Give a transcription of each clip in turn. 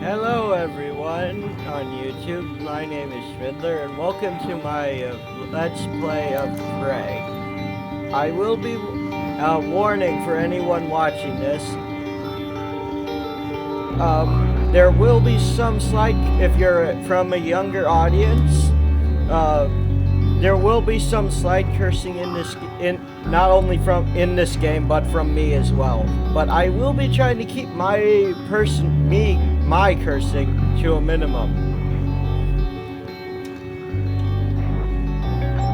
Hello everyone on YouTube, my name is SHMidler and welcome to my Let's Play of Prey. I will be warning for anyone watching this. There will be some slight, if you're from a younger audience, there will be some slight cursing in this, not only from in this game, but from me as well. But I will be trying to keep my cursing to a minimum.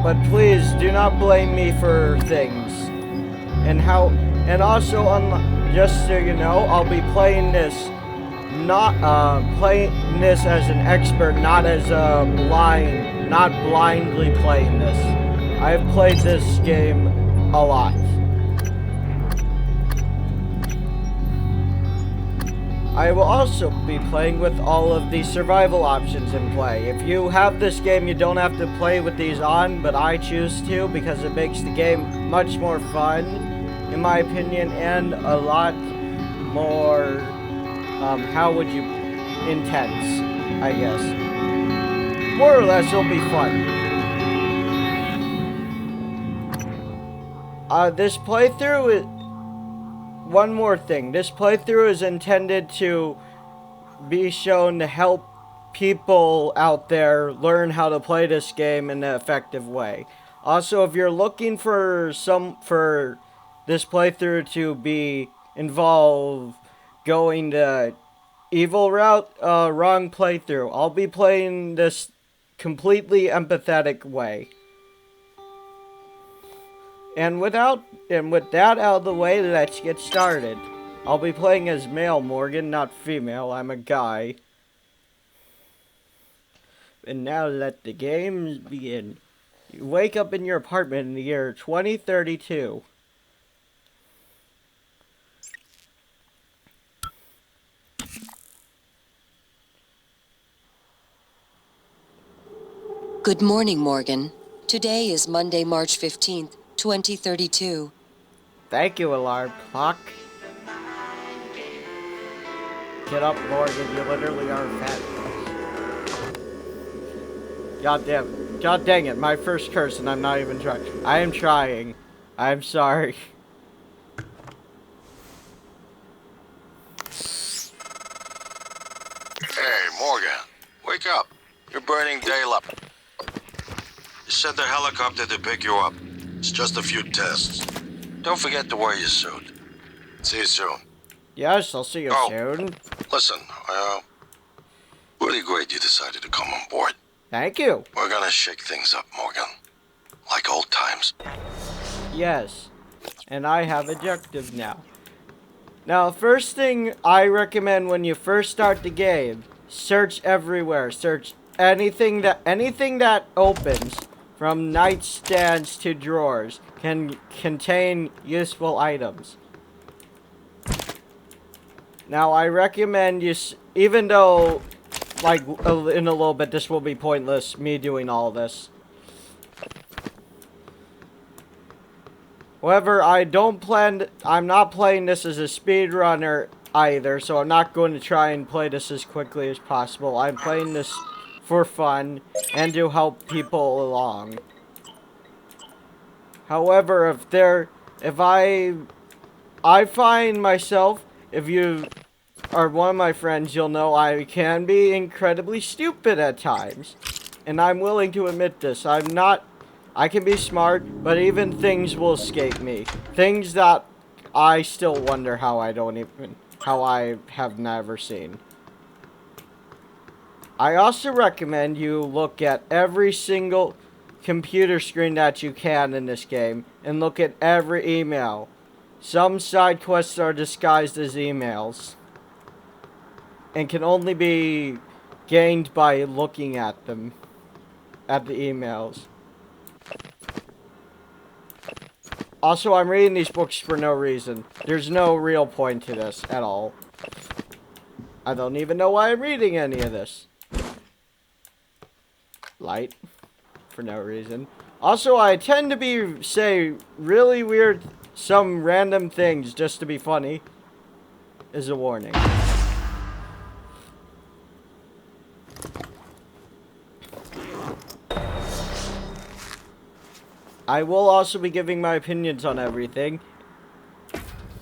But please do not blame me for things. And also, just so you know, I'll be playing this as an expert, not as not blindly playing this. I've played this game a lot. I will also be playing with all of the survival options in play. If you have this game, you don't have to play with these on, but I choose to because it makes the game much more fun, in my opinion, and a lot more, intense, I guess. More or less, it'll be fun. This playthrough one more thing. This playthrough is intended to be shown to help people out there learn how to play this game in an effective way. Also, if you're looking for this playthrough to be involved going the evil route, wrong playthrough. I'll be playing this completely empathetic way. And with that out of the way, let's get started. I'll be playing as male Morgan, not female. I'm a guy. And now let the games begin. You wake up in your apartment in the year 2032. Good morning, Morgan. Today is Monday, March 15th, 2032. Thank you, alarm clock. Get up, Morgan. You literally are fat. God dang it. My first curse and I'm not even trying. I am trying. I'm sorry. Hey, Morgan. Wake up. You're burning daylight. Send a helicopter to pick you up. It's just a few tests. Don't forget to wear your suit. See you soon. Yes, I'll see you soon. Listen, really great you decided to come on board. Thank you. We're gonna shake things up, Morgan. Like old times. Yes. And I have objective now. Now, first thing I recommend when you first start the game, search everywhere. Search anything that opens, from nightstands to drawers, can contain useful items. Now, I recommend you, even though, like, in a little bit, this will be pointless, me doing all this. However, I'm not playing this as a speedrunner either, so I'm not going to try and play this as quickly as possible. I'm playing this for fun and to help people along. However, if I find myself, if you are one of my friends, you'll know I can be incredibly stupid at times. And I'm willing to admit this. I can be smart, but even things will escape me. Things that I still wonder how I have never seen. I also recommend you look at every single computer screen that you can in this game and look at every email. Some side quests are disguised as emails and can only be gained by looking at them, at the emails. Also, I'm reading these books for no reason. There's no real point to this at all. I don't even know why I'm reading any of this. Light. For no reason. Also, I tend to say really weird, some random things just to be funny. Is a warning. I will also be giving my opinions on everything.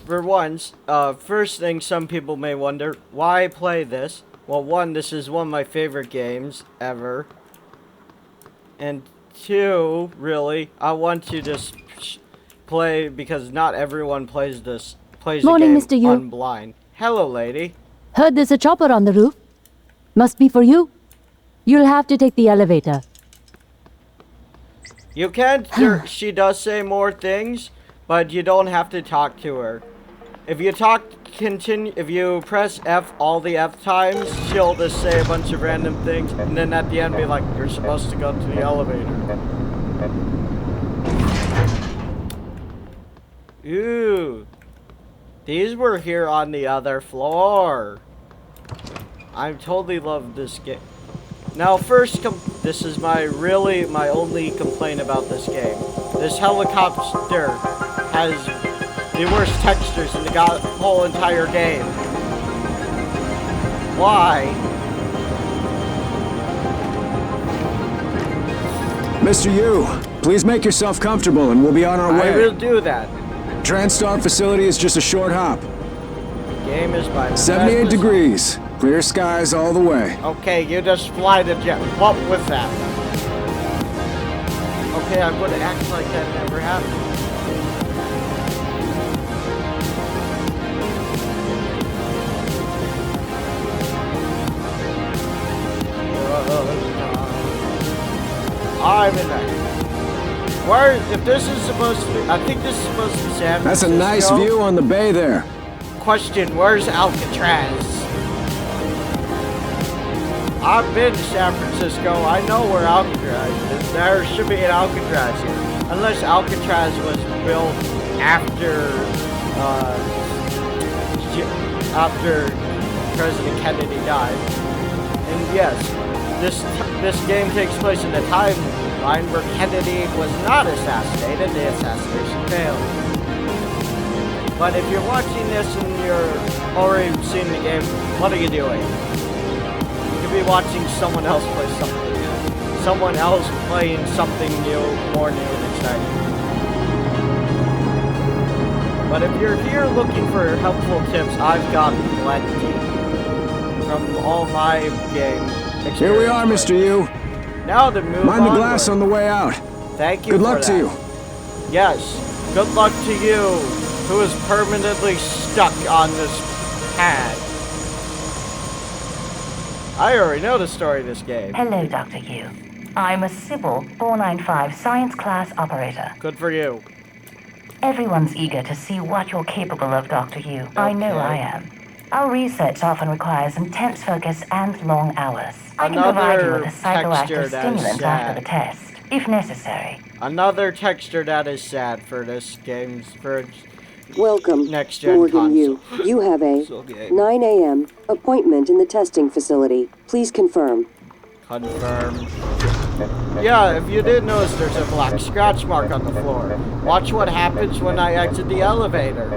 For once, first thing some people may wonder, why play this? Well, one, this is one of my favorite games ever. And two, really, I want to just play because not everyone plays Morning, the Mr. game Yu. on blind. Hello, lady. Heard there's a chopper on the roof. Must be for you. You'll have to take the elevator. You can't. She does say more things, but you don't have to talk to her. If you if you press F all the F times, she'll just say a bunch of random things, and then at the end be like, "You're supposed to go to the elevator." Ooh, these were here on the other floor. I totally love this game. Now, first, this is my only complaint about this game. This helicopter has the worst textures in the whole entire game. Why? Mr. Yu, please make yourself comfortable and we'll be on our way. I will do that. TranStar facility is just a short hop. Game is by 78 degrees. Clear skies all the way. Okay, you just fly the jet. What was that? Okay, I'm gonna act like that never happened. I'm in there. Where, if this is supposed to be, I think this is supposed to be San Francisco. That's a nice view on the bay there. Question, where's Alcatraz? I've been to San Francisco. I know where Alcatraz is. There should be an Alcatraz here. Unless Alcatraz was built after President Kennedy died. And yes, this game takes place in a timeline where Kennedy was not assassinated. The assassination failed. But if you're watching this and you're already seen the game, what are you doing? You could be watching someone else play something new. Someone else playing something new, more new and exciting. But if you're here looking for helpful tips, I've got plenty from all my game experience. Here we are, Mr. Yu. Now to move Mind the onward. glass on the way out. Thank you. Good for luck that. to you. Yes, good luck to you, who is permanently stuck on this pad. I already know the story of this game. Hello, Dr. Yu. I'm a Sybil 495 science class operator. Good for you. Everyone's eager to see what you're capable of, Dr. Yu. I know Okay. I am. Our research often requires intense focus and long hours. I can Another provide you with a texture psychoactive that is stimulant after sad. the test, if necessary. Another texture that is sad for this game's for Welcome, next gen Morgan Yu. console. You have a Console game. 9 a.m. appointment in the testing facility. Please confirm. Confirm. Yeah, if you didn't notice, there's a black scratch mark on the floor. Watch what happens when I exit the elevator.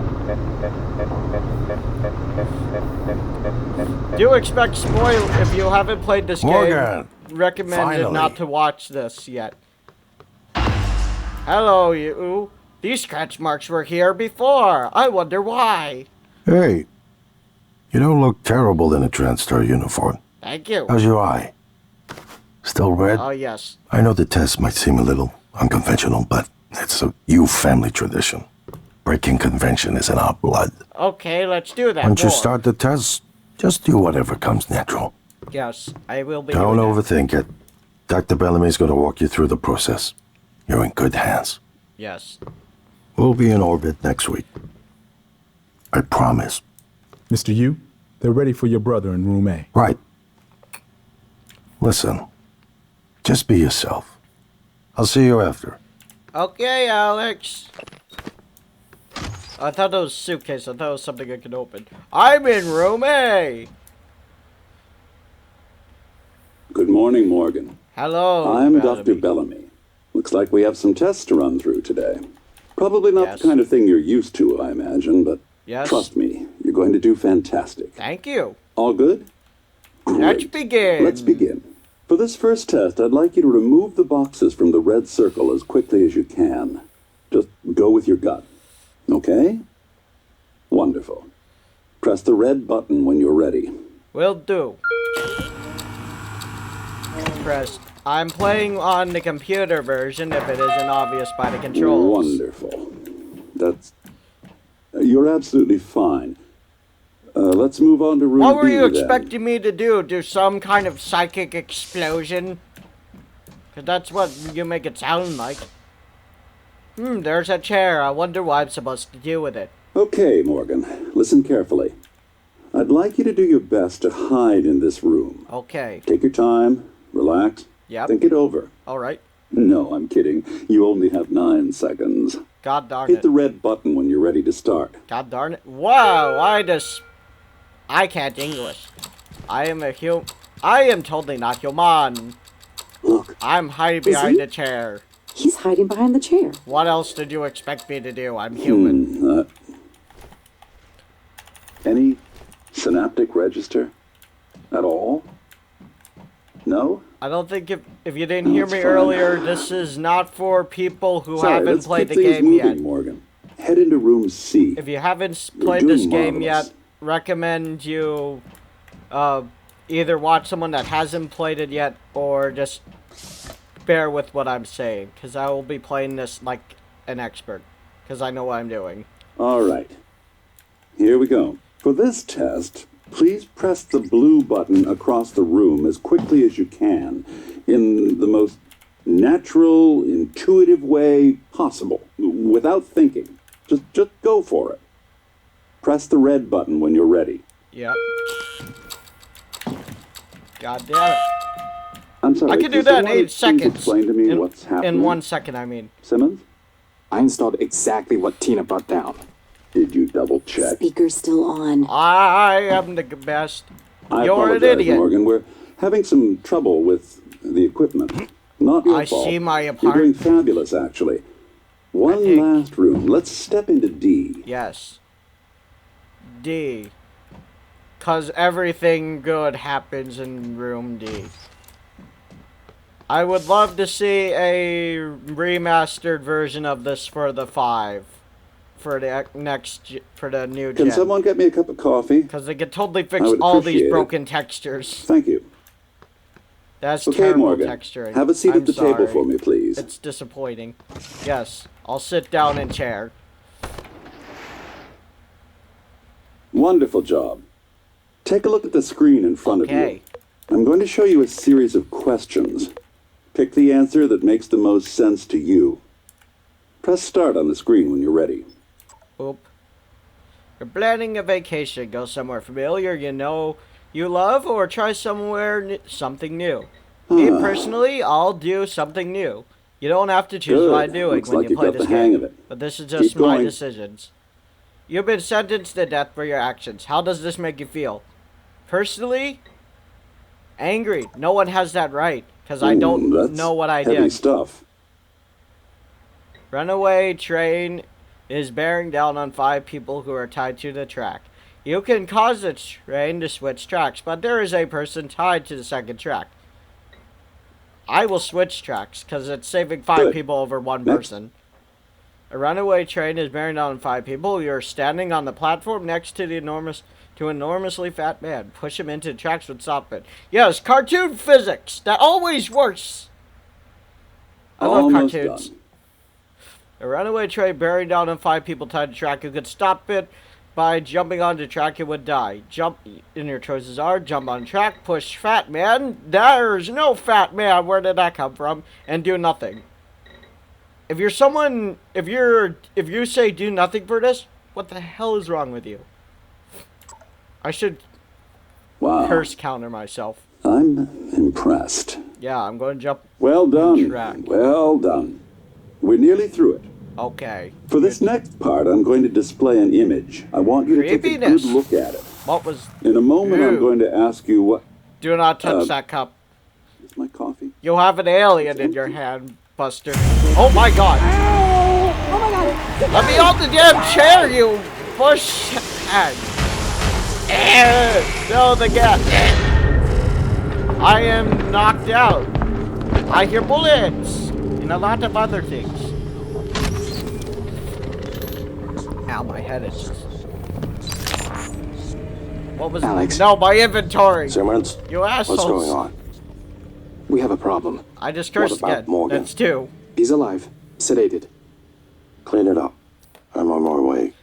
Do expect spoil if you haven't played this Morgan, game. Recommended finally. not to watch this yet. Hello, you. These scratch marks were here before. I wonder why. Hey, you don't look terrible in a TranStar uniform. Thank you. How's your eye? Still red? Oh, yes. I know the test might seem a little unconventional, but it's a Yu family tradition. Breaking convention is in our blood. Okay, let's do that. Once you more. start the test, just do whatever comes natural. Yes, I will be. Don't doing that. overthink it. Dr. Bellamy's going to walk you through the process. You're in good hands. Yes. We'll be in orbit next week. I promise. Mr. Yu, they're ready for your brother in room A. Right. Listen, just be yourself. I'll see you after. Okay, Alex. I thought it was a suitcase. I thought it was something I could open. I'm in room A. Good morning, Morgan. Hello. I'm Bellamy. Dr. Bellamy. Looks like we have some tests to run through today. Probably not Yes. the kind of thing you're used to, I imagine, but Yes. trust me, you're going to do fantastic. Thank you. All good? Let's Great. begin. Let's begin. For For this first test, I'd like you to remove the boxes from the red circle as quickly as you can. Just go with your gut. Okay? Wonderful. Press the red button when you're ready. Will do. Pressed. I'm playing on the computer version if it isn't obvious by the controls. Wonderful. That's... You're absolutely fine. Let's move on to room What were B, you then. expecting me to do? Do some kind of psychic explosion? Because that's what you make it sound like. There's a chair. I wonder what I'm supposed to do with it. Okay, Morgan. Listen carefully. I'd like you to do your best to hide in this room. Okay. Take your time. Relax. Yep. Think it over. Alright. No, I'm kidding. You only have 9 seconds. God darn Hit it. the red button when you're ready to start. God darn it. Wow, I can't English. I am totally not human. Look, I'm hiding Is behind he? a chair. he's hiding behind the chair. What else did you expect me to do? I'm human. Any synaptic register? At all? No? I don't think if you didn't hear That's me fine. earlier, this is not for people who Sorry, haven't let's played keep the things game moving, yet. Morgan. Head into room C. If you haven't You're played doing this game marvelous. yet, recommend you either watch someone that hasn't played it yet or just bear with what I'm saying, because I will be playing this like an expert, because I know what I'm doing. All right. Here we go. For this test, please press the blue button across the room as quickly as you can in the most natural, intuitive way possible, without thinking. Just go for it. Press the red button when you're ready. Yep. God damn it. I'm sorry. I can do does that in someone 8 please seconds. Explain to me what's happening. In 1 second, I mean. Simmons, I installed exactly what Tina brought down. did you double check? Speaker's still on. I am the best. I You're an apologize, idiot. Morgan. We're having some trouble with the equipment. Not your I fault. see my You're apart- doing fabulous, actually. One think- last room. Let's step into D. Yes. D. Cause everything good happens in room D. I would love to see a remastered version of this for the 5. For the for the new Can gen. someone get me a cup of coffee? Because they could totally I fix would all these appreciate it. broken textures. Thank you. That's Okay, terrible Morgan. texturing. Have a seat I'm at the sorry. table for me, please. It's disappointing. Yes, I'll sit down in chair. Wonderful job. Take a look at the screen in front of Okay. you. I'm going to show you a series of questions. Pick the answer that makes the most sense to you. Press start on the screen when you're ready. Oop. You're planning a vacation. Go somewhere familiar you know you love, or try something new. Me personally, I'll do something new. You don't have to choose Good. what I'm doing Looks when like you you've play got this the hang game. of it. But this is just Keep my going. decisions. You've been sentenced to death for your actions. How does this make you feel? Personally, angry. No one has that right, because I don't That's know what I heavy did. stuff. Runaway train is bearing down on 5 people who are tied to the track. You can cause the train to switch tracks, but there is a person tied to the second track. I will switch tracks, because it's saving 5 Good. people over 1 Next. person. A runaway train is bearing down on 5 people. You're standing on the platform next to the enormously fat man. Push him into the tracks would stop it. Yes, cartoon physics. That always works. I love Almost cartoons. done. A runaway train bearing down on 5 people tied to track. You could stop it by jumping onto the track. It would die. Jump, and your choices are jump on track, push fat man. There's no fat man. Where did that come from? And do nothing. If you're someone, if you say do nothing for this, what the hell is wrong with you? I should Wow. curse counter myself. I'm impressed. Yeah, I'm going to jump. Well done. Track. Well done. We're nearly through it. Okay. For this next part, I'm going to display an image. I want you to take a good Creepiness. look at it. What was? In a moment, I'm Ew. going to ask you what... Do not touch that cup. Is my coffee? You'll have an alien in your hand, Buster. Oh my god. Oh my god! Let me off the damn chair, you bush head. No, the gas. I am knocked out. I hear bullets and a lot of other things. Ow, my head is just... What was... Alex. No, my inventory. Simmons, You assholes. what's going on? We have a problem. I just cursed What about again. Morgan? That's two. He's alive. Sedated. Clean it up. I'm on my way.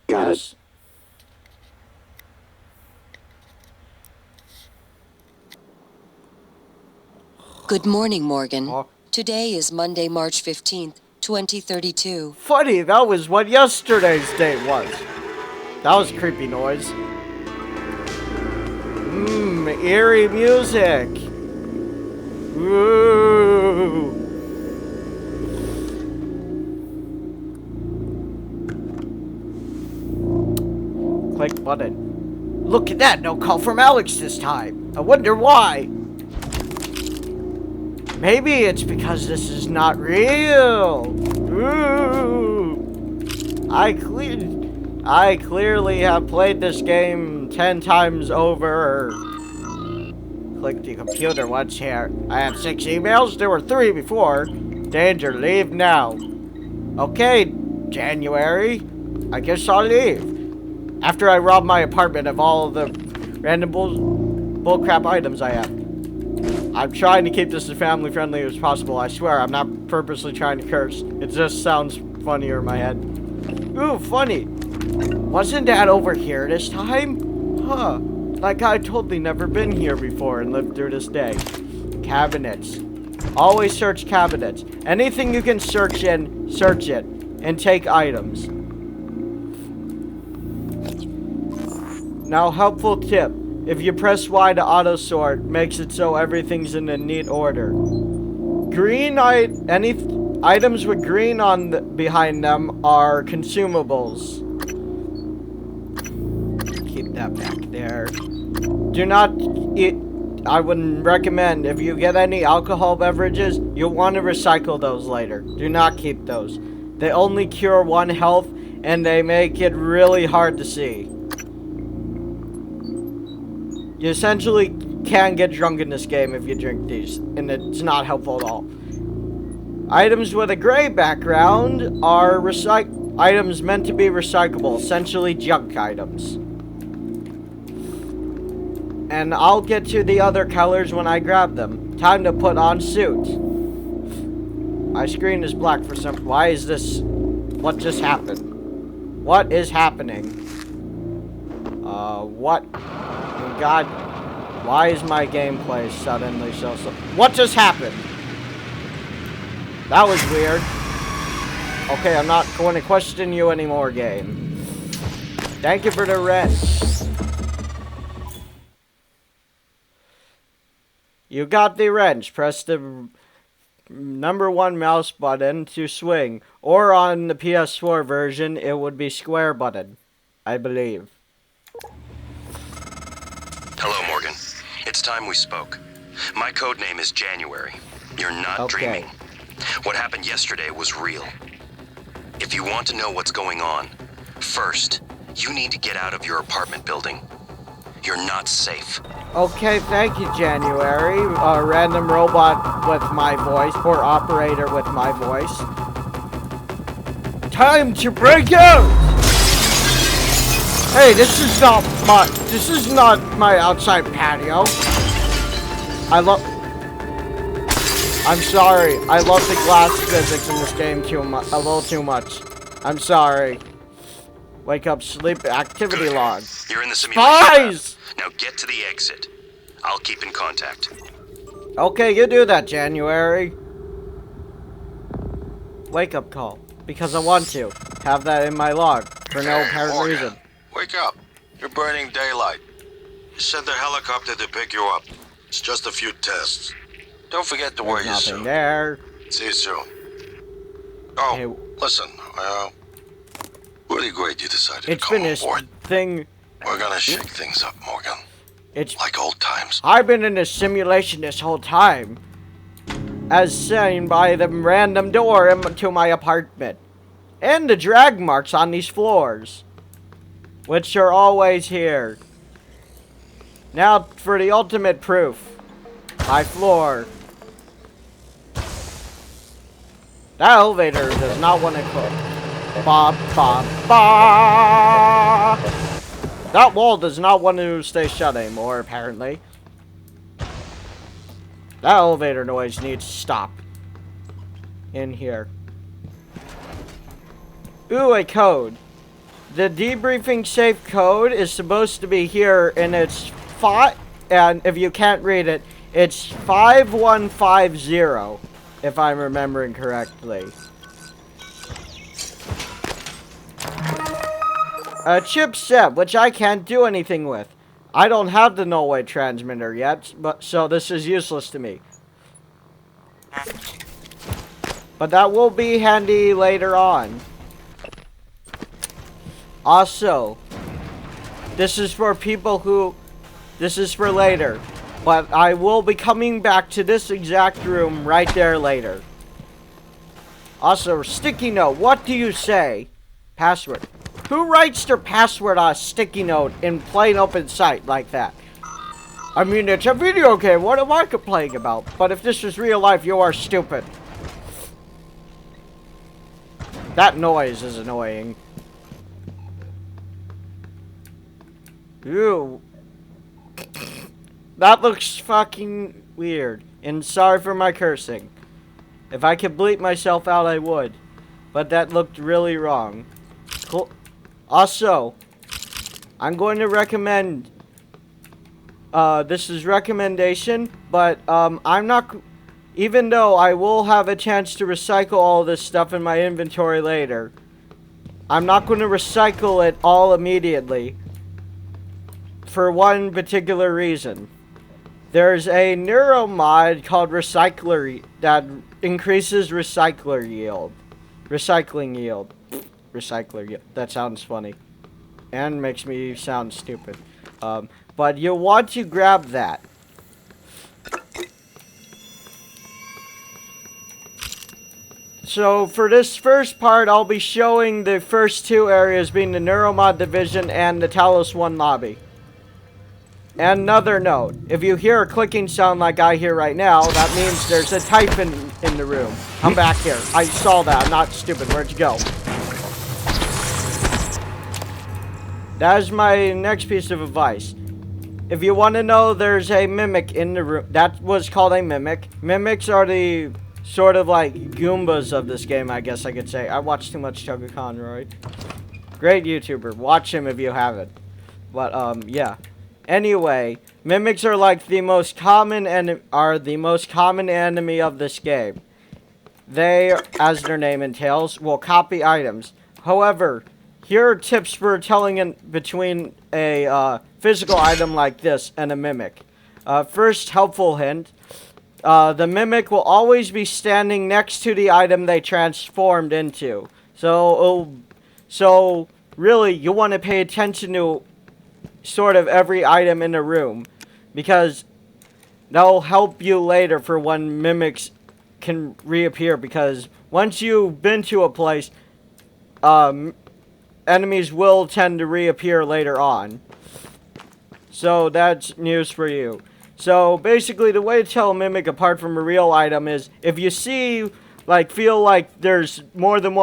Got it. Yes. Good morning, Morgan. Oh. Today is Monday, March 15th, 2032. Funny, that was what yesterday's date was. That was a creepy noise. Eerie music. Ooh. Click button. Look at that, no call from Alex this time. I wonder why. Maybe it's because this is not real. Ooh. I clearly have played this game 10 times over. Click the computer once here. I have 6 emails. There were 3 before. Danger, leave now. Okay, January. I guess I'll leave. After I rob my apartment of all of the random bullcrap items I have. I'm trying to keep this as family friendly as possible. I swear, I'm not purposely trying to curse. It just sounds funnier in my head. Ooh, funny. Wasn't Dad over here this time? Huh. Like I'd totally never been here before and lived through this day. Cabinets. Always search cabinets. Anything you can search in, search it. And take items. Now, helpful tip. If you press Y to auto sort, makes it so everything's in a neat order. Any items with green on behind them are consumables. Keep that back there. Do not eat. I wouldn't recommend if you get any alcohol beverages, you'll want to recycle those later. Do not keep those. They only cure 1 health and they make it really hard to see. You essentially can get drunk in this game if you drink these, and it's not helpful at all. Items with a gray background are items meant to be recyclable, essentially junk items. And I'll get to the other colors when I grab them. Time to put on suit. My screen is black for some... Why is this... What just happened? What is happening? What... God, why is my gameplay suddenly so... What just happened? That was weird. Okay, I'm not going to question you anymore, game. Thank you for the wrench. You got the wrench. Press the number 1 mouse button to swing. Or on the PS4 version, it would be square button, I believe. Hello, Morgan. It's time we spoke. My code name is January. You're not dreaming. What happened yesterday was real. If you want to know what's going on, first, you need to get out of your apartment building. You're not safe. Okay, thank you, January. A random robot with my voice, or operator with my voice. Time to break out! Hey, this is not my outside patio. I'm sorry. I love the glass physics in this game a little too much. I'm sorry. Wake up, sleep, activity log. You're in the simulation Spies! lab. Now get to the exit. I'll keep in contact. Okay, you do that, January. Wake up call. Because I want to. Have that in my log. For no apparent reason. Wake up. You're burning daylight. You sent the helicopter to pick you up. It's just a few tests. Don't forget to wear your Nothing suit. there. See you soon. Oh, Hey, listen. Really great you decided it's to come finished. on board. Thing. We're gonna shake things up, Morgan. It's Like old times. I've been in a simulation this whole time. As seen by the random door to my apartment. And the drag marks on these floors. Which are always here. Now for the ultimate proof. High floor. That elevator does not want to close. Ba ba ba. That wall does not want to stay shut anymore, apparently. That elevator noise needs to stop. In here. Ooh, a code. The debriefing safe code is supposed to be here, and it's and if you can't read it, it's 5150, if I'm remembering correctly. A chipset, which I can't do anything with. I don't have the null-wave transmitter yet, so this is useless to me. But that will be handy later on. Also, this is for people who... This is for later. But I will be coming back to this exact room right there later. Also, sticky note. What do you say? Password. Who writes their password on a sticky note in plain open sight like that? I mean, it's a video game. What am I complaining about? But if this was real life, you are stupid. That noise is annoying. Ew. That looks fucking weird. And sorry for my cursing. If I could bleep myself out, I would. But that looked really wrong. Cool. Also, I'm going to recommend... this is recommendation, but I'm not... Even though I will have a chance to recycle all this stuff in my inventory later, I'm not going to recycle it all immediately. For one particular reason. There's a neuro mod called Recycler that increases recycling yield. Recycler yield. That sounds funny. And makes me sound stupid. But you'll want to grab that. So for this first part, I'll be showing the first two areas being the Neuromod Division and the Talos 1 lobby. And another note, if you hear a clicking sound like I hear right now, that means there's a type in the room. Come back here. I saw that. I'm not stupid. Where'd you go? That is my next piece of advice. If you want to know, there's a mimic in the room. That was called a mimic. Mimics are the sort of like Goombas of this game, I guess I could say. I watch too much Chugga Conroy. Great YouTuber. Watch him if you haven't. But, yeah. Anyway, mimics are like the most common enemy of this game. They, as their name entails, will copy items. However, here are tips for telling between a physical item like this and a mimic. First, helpful hint. The mimic will always be standing next to the item they transformed into. So really, you want to pay attention to sort of every item in the room, because that'll help you later for when mimics can reappear, because once you've been to a place, enemies will tend to reappear later on. So that's news for you. So basically, the way to tell a mimic apart from a real item is if you see, feel like there's more than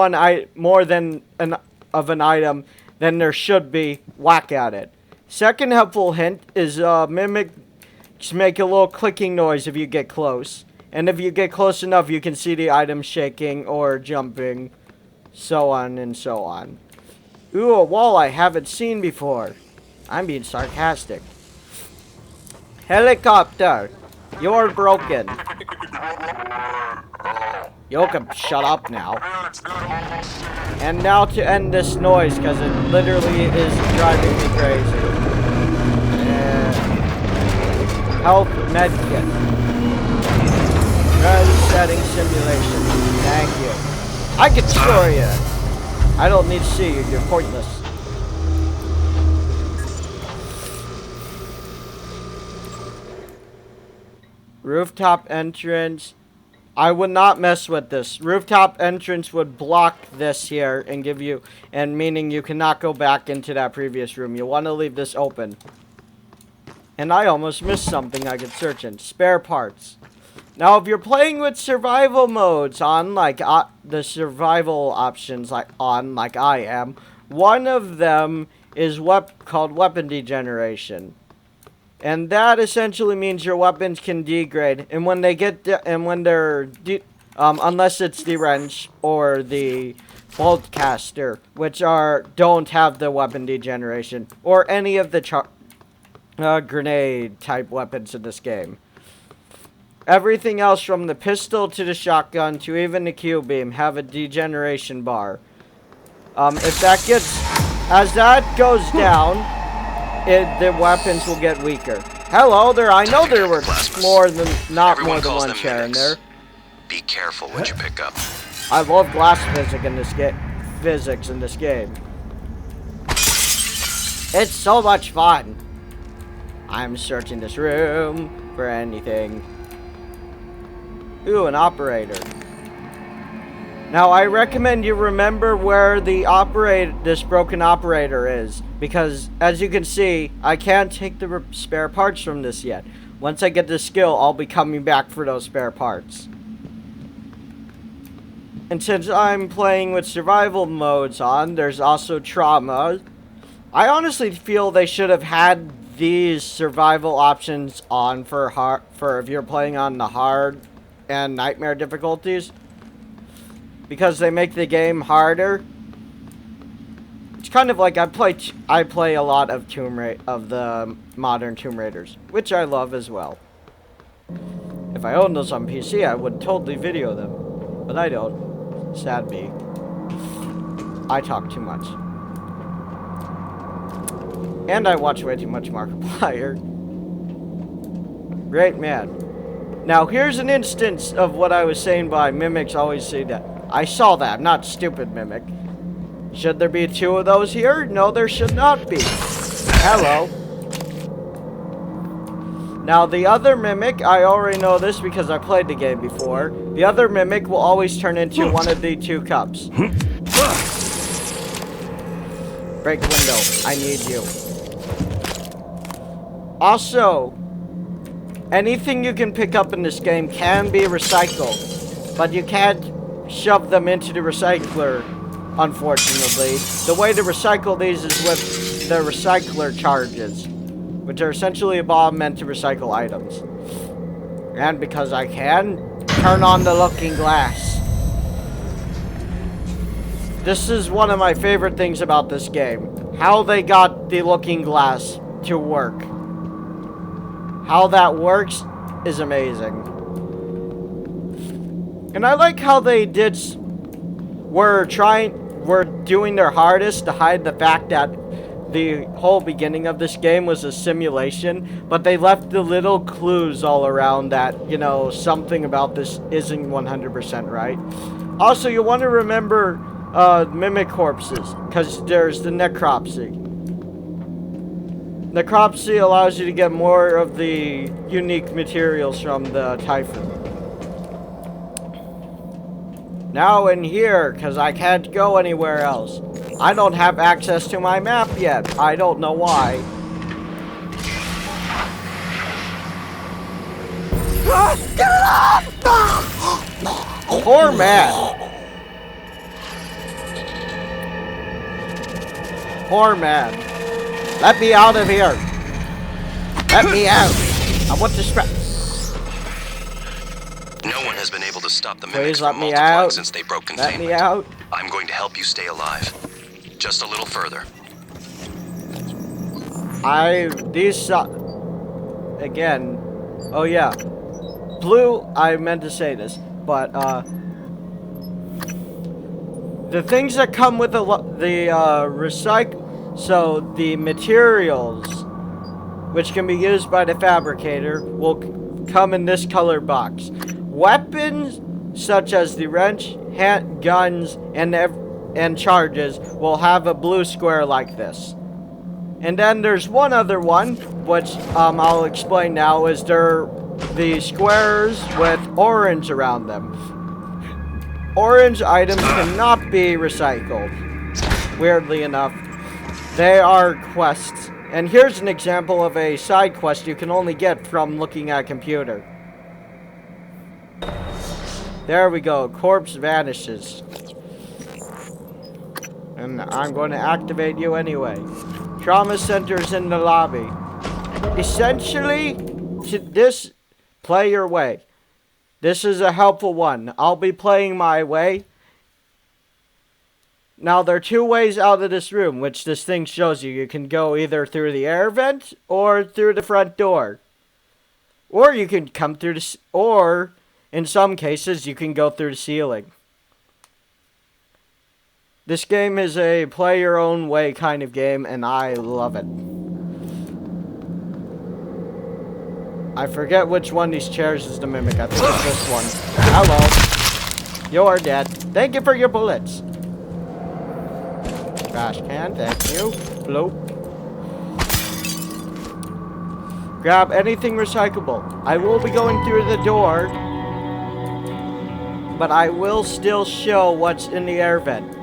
an item than there should be, whack at it. Second helpful hint is mimics make a little clicking noise if you get close. And if you get close enough, you can see the item shaking or jumping, so on and so on. Ooh, a wall I haven't seen before. I'm being sarcastic. Helicopter, you're broken. You can shut up now. And now to end this noise, because it literally is driving me crazy. Health medkit. Resetting simulation. Thank you. I can destroy you. I don't need to see you. You're pointless. Rooftop entrance. I would not mess with this. Rooftop entrance would block this here and give you, and meaning you cannot go back into that previous room. You want to leave this open. And I almost missed something I could search in. Spare parts. Now, if you're playing with survival modes on, like, the survival options like I am, one of them is called weapon degeneration. And that essentially means your weapons can degrade. And when they get, unless it's the wrench or the bolt caster, which don't have the weapon degeneration, or any of the grenade type weapons in this game. Everything else from the pistol to the shotgun to even the Q-beam have a degeneration bar. As that goes down, the weapons will get weaker. Hello there, I know there were more than one chair in there. Be careful what you pick up. I love glass physics in this game. It's so much fun. I'm searching this room for anything. Ooh, an operator. Now, I recommend you remember where this broken operator is, because, as you can see, I can't take the spare parts from this yet. Once I get the skill, I'll be coming back for those spare parts. And since I'm playing with survival modes on, there's also trauma. I honestly feel they should have had these survival options on for if you're playing on the hard and nightmare difficulties, because they make the game harder. It's kind of like I play a lot of the modern Tomb Raiders, which I love as well. If I owned those on PC, I would totally video them, but I don't. Sad me. I talk too much. And I watch way too much Markiplier. Great man. Now, here's an instance of what I was saying by mimics always say that. I saw that. I'm not stupid, mimic. Should there be 2 of those here? No, there should not be. Hello. Now, the other mimic, I already know this because I played the game before. The other mimic will always turn into one of the 2 cups. Break window. I need you. Also, anything you can pick up in this game can be recycled, but you can't shove them into the recycler, unfortunately. The way to recycle these is with the recycler charges, which are essentially a bomb meant to recycle items. And because I can, turn on the looking glass. This is one of my favorite things about this game. How they got the looking glass to work. How that works is amazing. And I like how they were doing their hardest to hide the fact that the whole beginning of this game was a simulation, but they left the little clues all around that, you know, something about this isn't 100% right. Also, you want to remember mimic corpses, because there's the necropsy. Necropsy allows you to get more of the unique materials from the Typhon. Now in here, because I can't go anywhere else. I don't have access to my map yet. I don't know why. Poor man. Poor man. Let me out of here. Let me out. I want to scrap. No one has been able to stop the Please mimics let from me multiplying out. since they broke Let containment. me out. I'm going to help you stay alive. Just a little further. Again. Oh yeah. Blue, I meant to say this, but the things that come with the the materials, which can be used by the fabricator, will come in this color box. Weapons such as the wrench, guns, and charges will have a blue square like this. And then there's one other one, which I'll explain now, is the squares with orange around them. Orange items cannot be recycled. Weirdly enough, they are quests And here's an example of a side quest you can only get from looking at a computer. There we go. Corpse vanishes. And I'm going to activate you anyway. Trauma center's in the lobby. Essentially, play your way. This is a helpful one. I'll be playing my way. Now, there are two ways out of this room, which this thing shows you. You can go either through the air vent or through the front door. Or you can come through the... Or, in some cases, you can go through the ceiling. This game is a play-your-own-way kind of game, and I love it. I forget which one of these chairs is the Mimic. I think it's this one. Hello. You're dead. Thank you for your bullets. Trash can, thank you. Bloop. Grab anything recyclable. I will be going through the door, but I will still show what's in the air vent.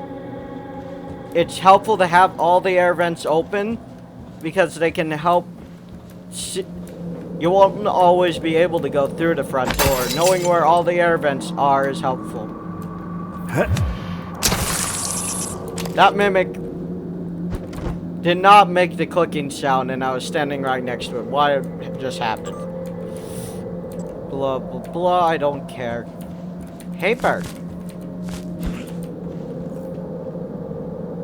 It's helpful to have all the air vents open because they can help. You won't always be able to go through the front door. Knowing where all the air vents are is helpful. That Mimic did not make the clicking sound, and I was standing right next to it. Why just happened? Blah, blah, blah. I don't care. Hey, bird.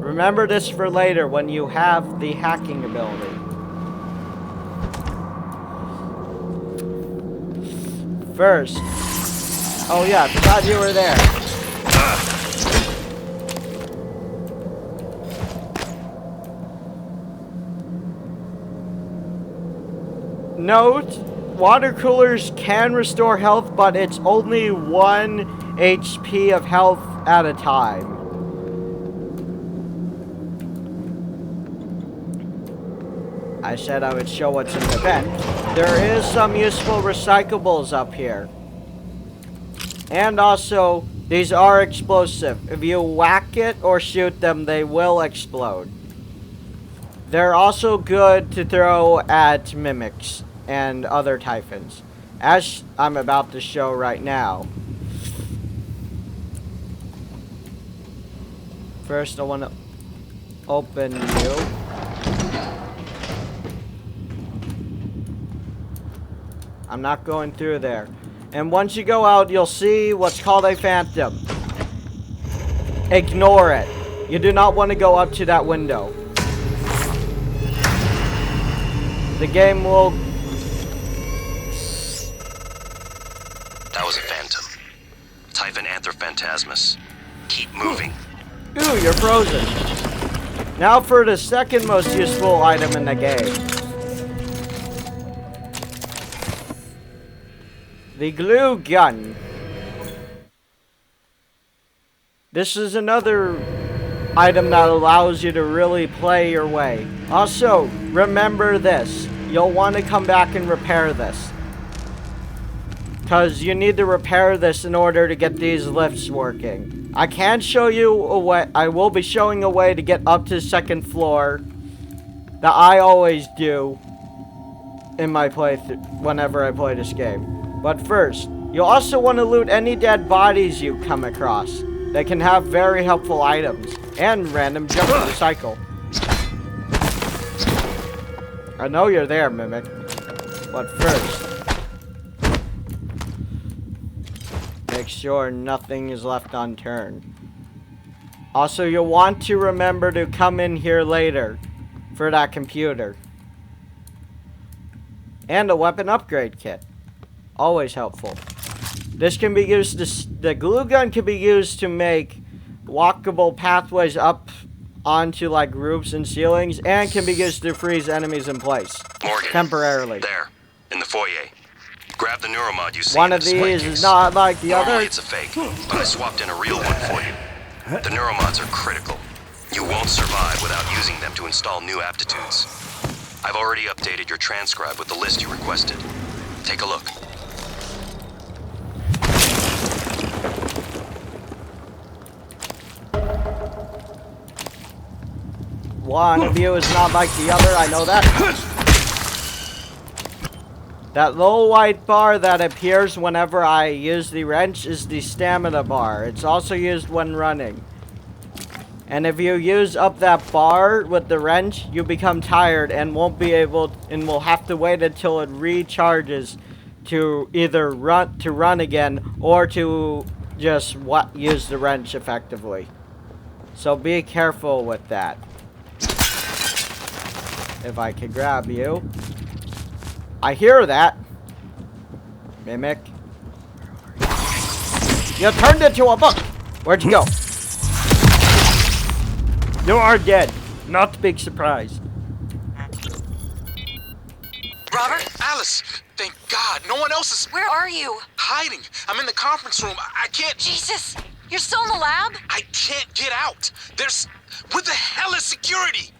Remember this for later when you have the hacking ability. First. Oh yeah, I forgot you were there. Note, water coolers can restore health, but it's only 1 HP of health at a time. I said I would show what's in the vent. There is some useful recyclables up here. And also, these are explosive. If you whack it or shoot them, they will explode. They're also good to throw at mimics and other typhons, as I'm about to show right now. First, I want to open you. I'm not going through there. And once you go out, you'll see what's called a phantom. Ignore it. You do not want to go up to that window. The game will... That was a phantom. Typhon Antherphantasmus. Keep moving. Ooh, you're frozen. Now for the second most useful item in the game. The glue gun. This is another item that allows you to really play your way. Also, remember this. You'll want to come back and repair this. Because you need to repair this in order to get these lifts working. I can show you a way. I will be showing a way to get up to the second floor. That I always do in my playthrough whenever I play this game. But first, you'll also want to loot any dead bodies you come across. They can have very helpful items and random jump to recycle. I know you're there, Mimic. But first, make sure nothing is left unturned. Also, you'll want to remember to come in here later for that computer. And a weapon upgrade kit. Always helpful. This can be used to, the glue gun can be used to make walkable pathways up onto like roofs and ceilings, and can be used to freeze enemies in place. Morgan, temporarily. There, in the foyer. Grab the neuromod you see. One of these is not like the other. Normally it's a fake, but I swapped in a real one for you. The neuromods are critical. You won't survive without using them to install new aptitudes. I've already updated your transcribe with the list you requested. Take a look. one of you is not like the other, I know that. That little white bar that appears whenever I use the wrench is the stamina bar. It's also used when running. And if you use up that bar with the wrench, you become tired and won't be able, and will have to wait until it recharges to either run again or to just use the wrench effectively. So be careful with that. If I can grab you. I hear that. Mimic. You turned into a book. Where'd you go? You are dead. Not a big surprise. Robert? Alice! Thank God, no one else is... Where are you? Hiding. I'm in the conference room. I can't... Jesus! You're still in the lab? I can't get out. There's... What the hell is security?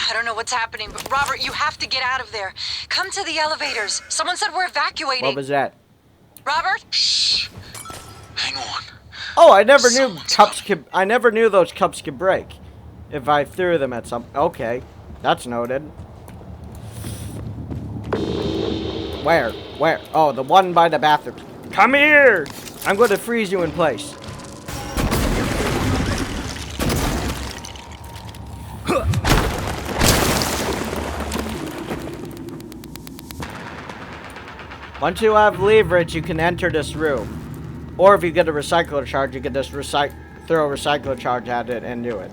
I don't know what's happening, but Robert, you have to get out of there. Come to the elevators. Someone said we're evacuating. What was that? Robert? Shh. Hang on. Oh, I never knew cups could... I never knew those cups could break. If I threw them at some... Okay. That's noted. Where? Where? Oh, the one by the bathroom. Come here! I'm going to freeze you in place. Once you have leverage, you can enter this room. Or if you get a recycler charge, you can just throw a recycler charge at it and do it.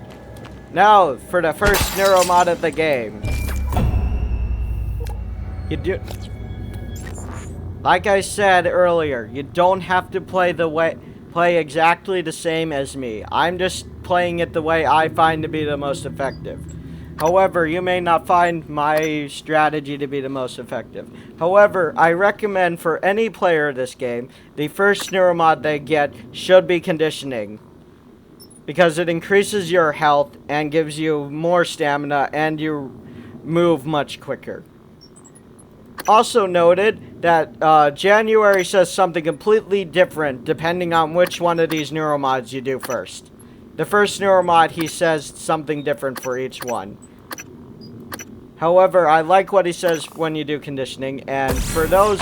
Now, for the first neuromod of the game. You do... Like I said earlier, you don't have to play exactly the same as me. I'm just playing it the way I find to be the most effective. However, you may not find my strategy to be the most effective. However, I recommend for any player of this game, the first neuromod they get should be conditioning. Because it increases your health and gives you more stamina and you move much quicker. Also noted that January says something completely different depending on which one of these neuromods you do first. The first neuromod, he says something different for each one. However, I like what he says when you do conditioning, and for those,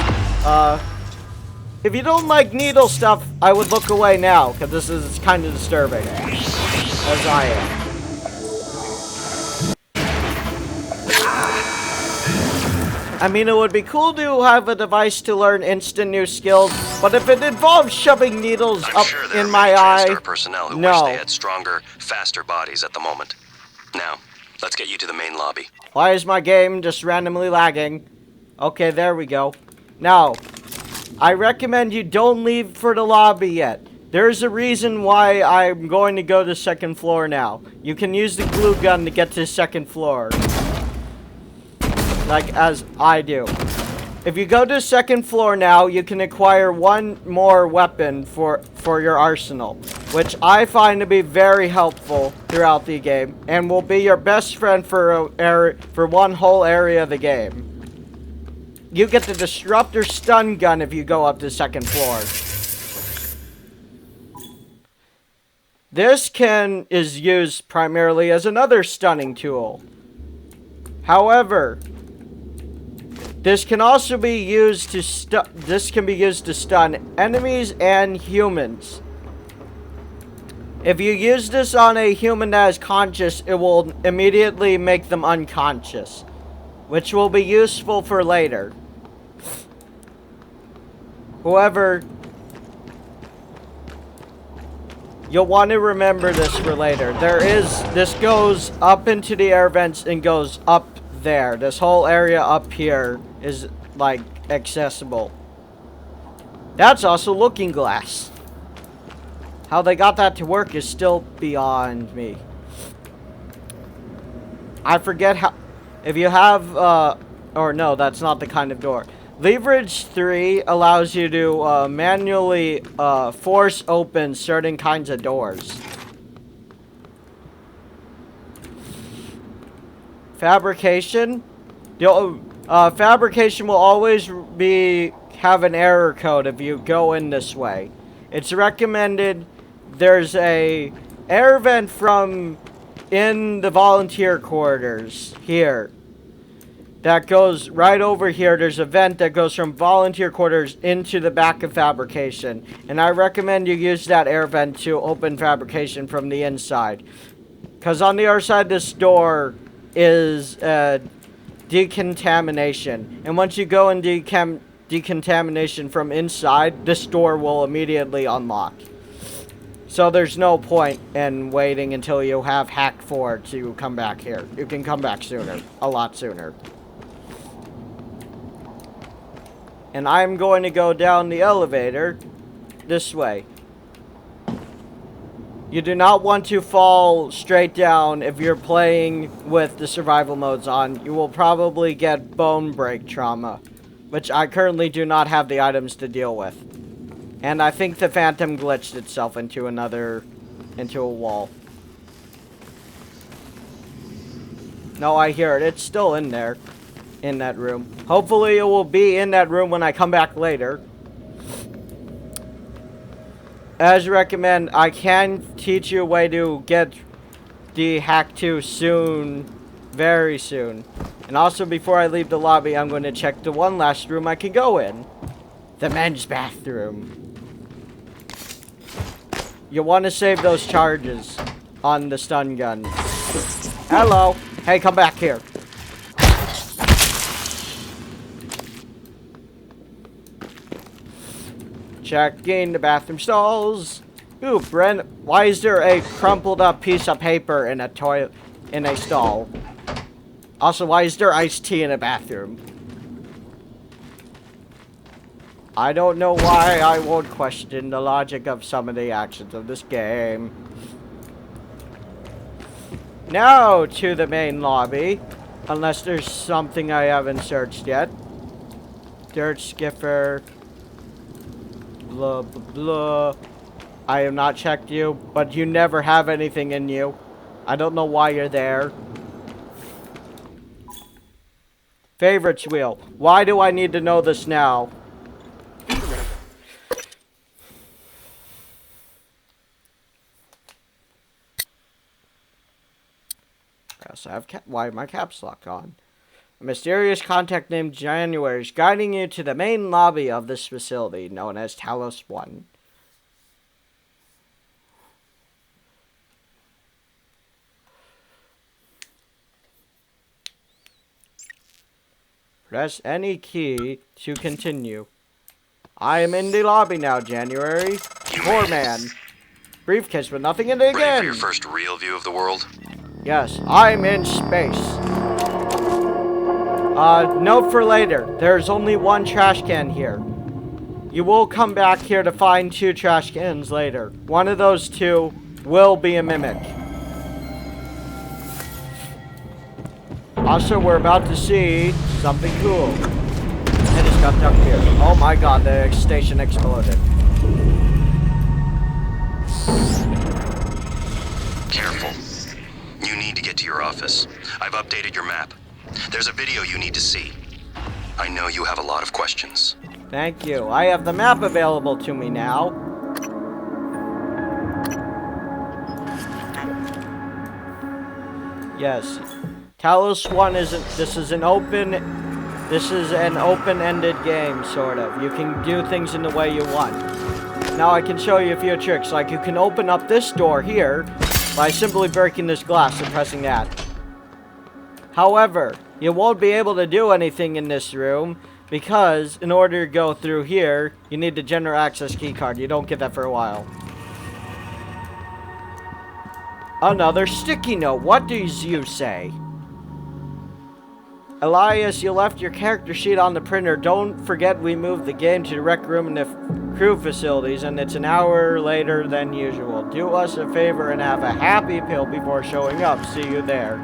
if you don't like needle stuff, I would look away now, because this is kind of disturbing, as I am. I mean, it would be cool to have a device to learn instant new skills, but if it involves shoving needles up in my eye, personnel who no. wish they had stronger, faster bodies at the moment. Now, let's get you to the main lobby. Why is my game just randomly lagging? Okay, there we go. Now, I recommend you don't leave for the lobby yet. There's a reason why I'm going to go to the second floor now. You can use the glue gun to get to the second floor. Like as I do. If you go to the second floor now, you can acquire one more weapon for your arsenal, which I find to be very helpful throughout the game, and will be your best friend for one whole area of the game. You get the disruptor stun gun if you go up to the second floor. This is used primarily as another stunning tool. However, this can also be used to stun enemies and humans. If you use this on a human that is conscious, it will immediately make them unconscious, which will be useful for later. However, you'll want to remember this for later. This goes up into the air vents and goes up there. This whole area up here is like accessible. That's also Looking Glass. How they got that to work is still beyond me. I forget how. If you have or no, that's not the kind of door. Leverage 3 allows you to manually force open certain kinds of doors. Fabrication. Fabrication will always have an error code if you go in this way. It's recommended. There's a air vent from in the volunteer quarters here. That goes right over here. There's a vent that goes from volunteer quarters into the back of fabrication. And I recommend you use that air vent to open fabrication from the inside. Because on the other side of this door is decontamination. And once you go in decontamination from inside, this door will immediately unlock. So there's no point in waiting until you have Hack 4 to come back here. You can come back sooner. A lot sooner. And I'm going to go down the elevator this way. You do not want to fall straight down if you're playing with the survival modes on. You will probably get bone break trauma, which I currently do not have the items to deal with. And I think the Phantom glitched itself into a wall. No, I hear it. It's still in there. In that room. Hopefully it will be in that room when I come back later. As recommend, I can teach you a way to get the Hack 2 soon. Very soon. And also before I leave the lobby, I'm going to check the one last room I can go in. The men's bathroom. You want to save those charges on the stun gun. Hello. Hey, come back here. Checking the bathroom stalls. Ooh, Brent, why is there a crumpled up piece of paper in a toilet, in a stall? Also, why is there iced tea in a bathroom? I don't know why I won't question the logic of some of the actions of this game. Now to the main lobby. Unless there's something I haven't searched yet. Dirt skipper. Blah, blah, blah. I have not checked you, but you never have anything in you. I don't know why you're there. Favorites wheel. Why do I need to know this now? I also have why my caps lock on. A mysterious contact named January is guiding you to the main lobby of this facility, known as Talos 1. Press any key to continue. I am in the lobby now, January. Poor man. Briefcase with nothing in it again. Ready for your first real view of the world? Yes, I'm in space. Note for later. There's only one trash can here. You will come back here to find 2 trash cans later. One of those 2 will be a mimic. Also, we're about to see something cool. I just got ducked here. Oh my god, the station exploded. Careful. You need to get to your office. I've updated your map. There's a video you need to see. I know you have a lot of questions. Thank you. I have the map available to me now. Yes. Talos 1 isn't... This is an open-ended game, sort of. You can do things in the way you want. Now I can show you a few tricks. Like, you can open up this door here by simply breaking this glass and pressing that. However, you won't be able to do anything in this room because in order to go through here, you need the general access keycard. You don't get that for a while. Another sticky note. What do you say? Elias, you left your character sheet on the printer. Don't forget we moved the game to the rec room and the crew facilities, and it's an hour later than usual. Do us a favor and have a happy pill before showing up. See you there.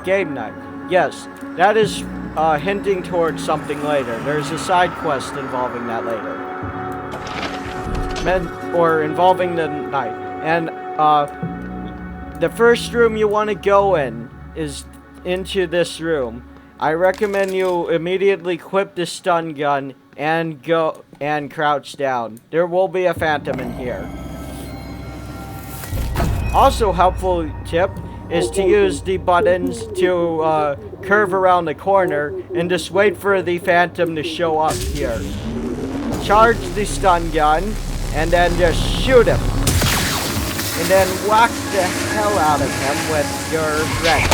Game night. Yes, that is hinting towards something later. There's a side quest involving that later. Or involving the night. And the first room you want to go in is into this room. I recommend you immediately equip the stun gun and go and crouch down. There will be a phantom in here. Also helpful tip, is to use the buttons to curve around the corner and just wait for the Phantom to show up here. Charge the stun gun and then just shoot him. And then whack the hell out of him with your wrench.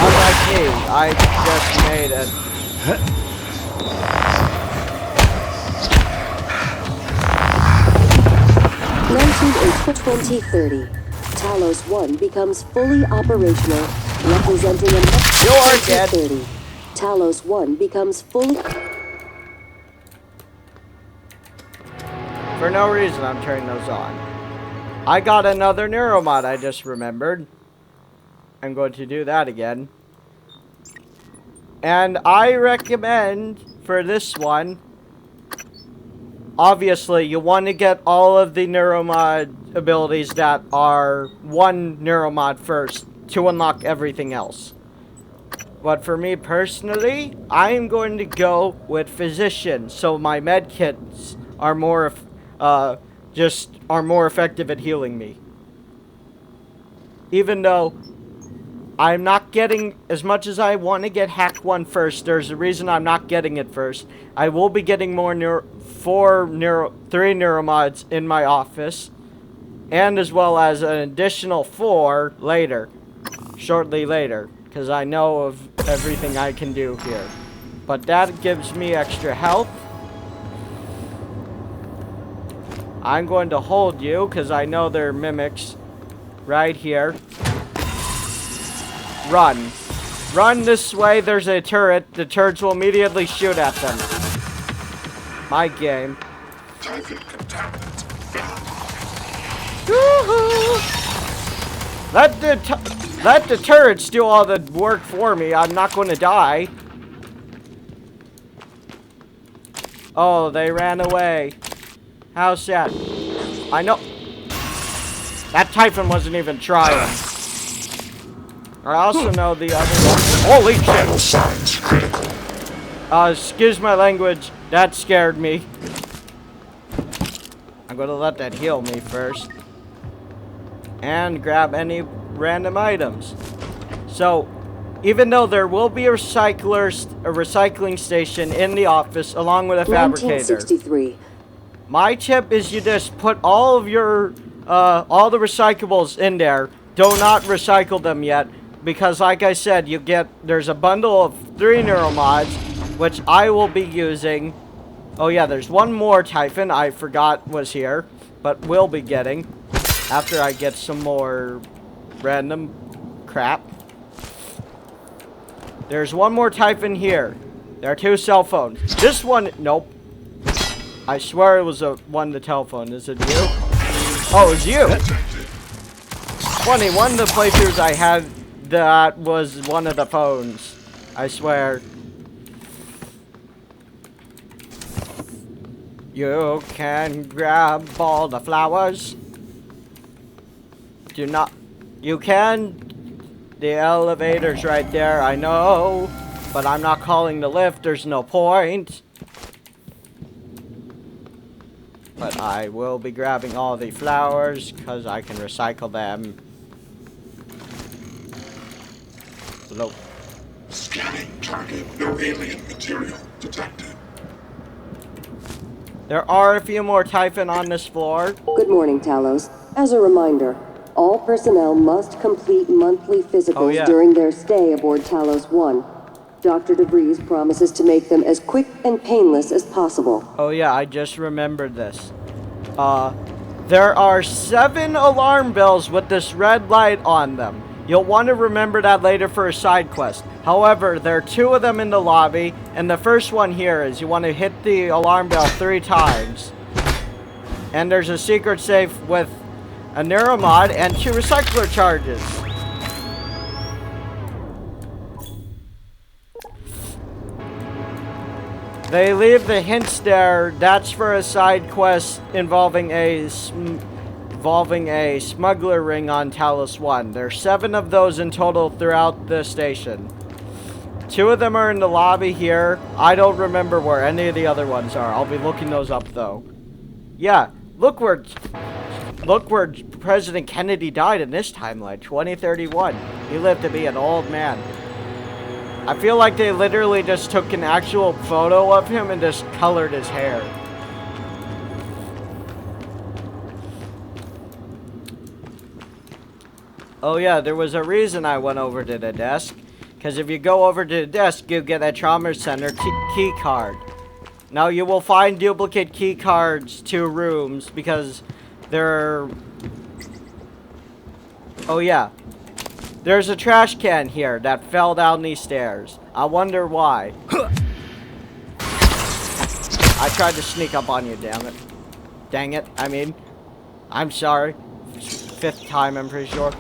Unlike me, I just made it. 2030, Talos 1 becomes fully operational, representing a You are dead. 2030, Talos 1 becomes fully... For no reason, I'm turning those on. I got another neuromod I just remembered. I'm going to do that again. And I recommend for this one, obviously you want to get all of the neuromod abilities that are one neuromod first to unlock everything else. But for me personally, I'm going to go with Physician, so my med kits are more more effective at healing me. Even though I'm not getting, as much as I want to get Hack 1 first, there's a reason I'm not getting it first. I will be getting more 3 neuromods in my office, and as well as an additional 4 later, shortly later, because I know of everything I can do here. But that gives me extra health. I'm going to hold you, because I know there are mimics right here. Run. Run this way, there's a turret. The turrets will immediately shoot at them. My game. Let the turrets do all the work for me. I'm not going to die. Oh, they ran away. How sad. I know. That Typhon wasn't even trying. I also know the other one. Holy shit! Excuse my language. That scared me. I'm gonna let that heal me first. And grab any random items. So, even though there will be a recycling station in the office along with a fabricator. 1963. My tip is you just put all of your, all the recyclables in there. Do not recycle them yet. Because like I said, there's a bundle of 3 neuromods, which I will be using. Oh yeah, there's one more Typhon I forgot was here, but will be getting after I get some more random crap. There's one more Typhon here. There are 2 cell phones. This one, nope. I swear it was one the telephone. Is it you? Oh, it's you. Funny, one of the playthroughs I had, that was one of the phones. I swear. You can grab all the flowers. Do not. You can. The elevator's right there, I know. But I'm not calling the lift, there's no point. But I will be grabbing all the flowers, because I can recycle them. Hello. Scanning target. No alien material detected. There are a few more Typhon on this floor. Good morning, Talos. As a reminder, all personnel must complete monthly physicals during their stay aboard Talos 1. Dr. DeVries promises to make them as quick and painless as possible. Oh yeah, I just remembered this. There are 7 alarm bells with this red light on them. You'll want to remember that later for a side quest. However, there are 2 of them in the lobby, and the first one here is you want to hit the alarm bell 3 times. And there's a secret safe with a neuromod and 2 recycler charges. They leave the hints there. That's for a side quest involving a smuggler ring on Talos 1. There's 7 of those in total throughout the station. 2 of them are in the lobby here. I don't remember where any of the other ones are. I'll be looking those up though. Yeah, look where look where President Kennedy died in this timeline, 2031. He lived to be an old man. I feel like they literally just took an actual photo of him and just colored his hair. Oh yeah, there was a reason I went over to the desk. Because if you go over to the desk, you get a trauma center key card. Now you will find duplicate key cards to rooms because they're... Oh yeah. There's a trash can here that fell down these stairs. I wonder why. I tried to sneak up on you, damn it. Dang it, I mean. I'm sorry. 5th time, I'm pretty sure.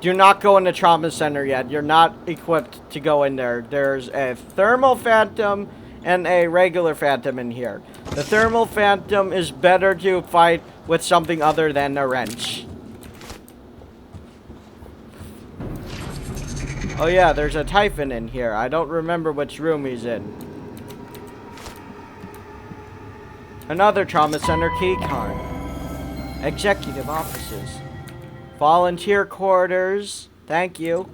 Do not go in the trauma center yet. You're not equipped to go in there. There's a thermal phantom and a regular phantom in here. The thermal phantom is better to fight with something other than a wrench. Oh yeah, there's a Typhon in here. I don't remember which room he's in. Another trauma center key card. Executive offices. Volunteer quarters. Thank you.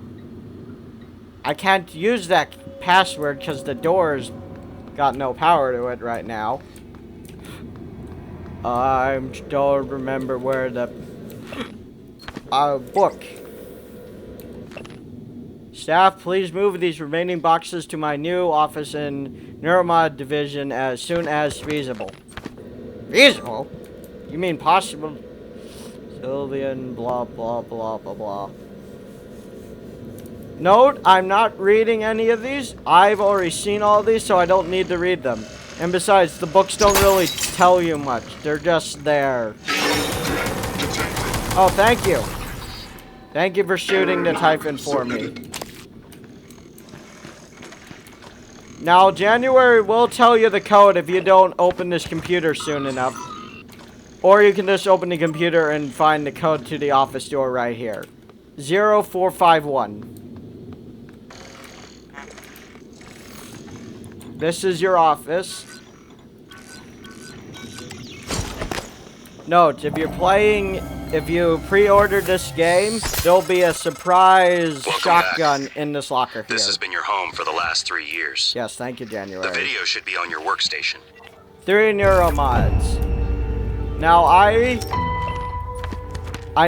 I can't use that password because the door's got no power to it right now. I don't remember where the... book. Staff, please move these remaining boxes to my new office in Neuromod Division as soon as feasible. Feasible? You mean possible? Sylvian, blah, blah, blah, blah, blah. Note, I'm not reading any of these. I've already seen all these, so I don't need to read them. And besides, the books don't really tell you much. They're just there. Oh, thank you. Thank you for shooting the Typhon for me. Now, January will tell you the code if you don't open this computer soon enough. Or you can just open the computer and find the code to the office door right here. 0451. This is your office. Note, if you pre-ordered this game, there'll be a surprise shotgun in this locker here. This has been your home for the last 3 years. Yes, thank you, January. The video should be on your workstation. 3 neuromods. Now, I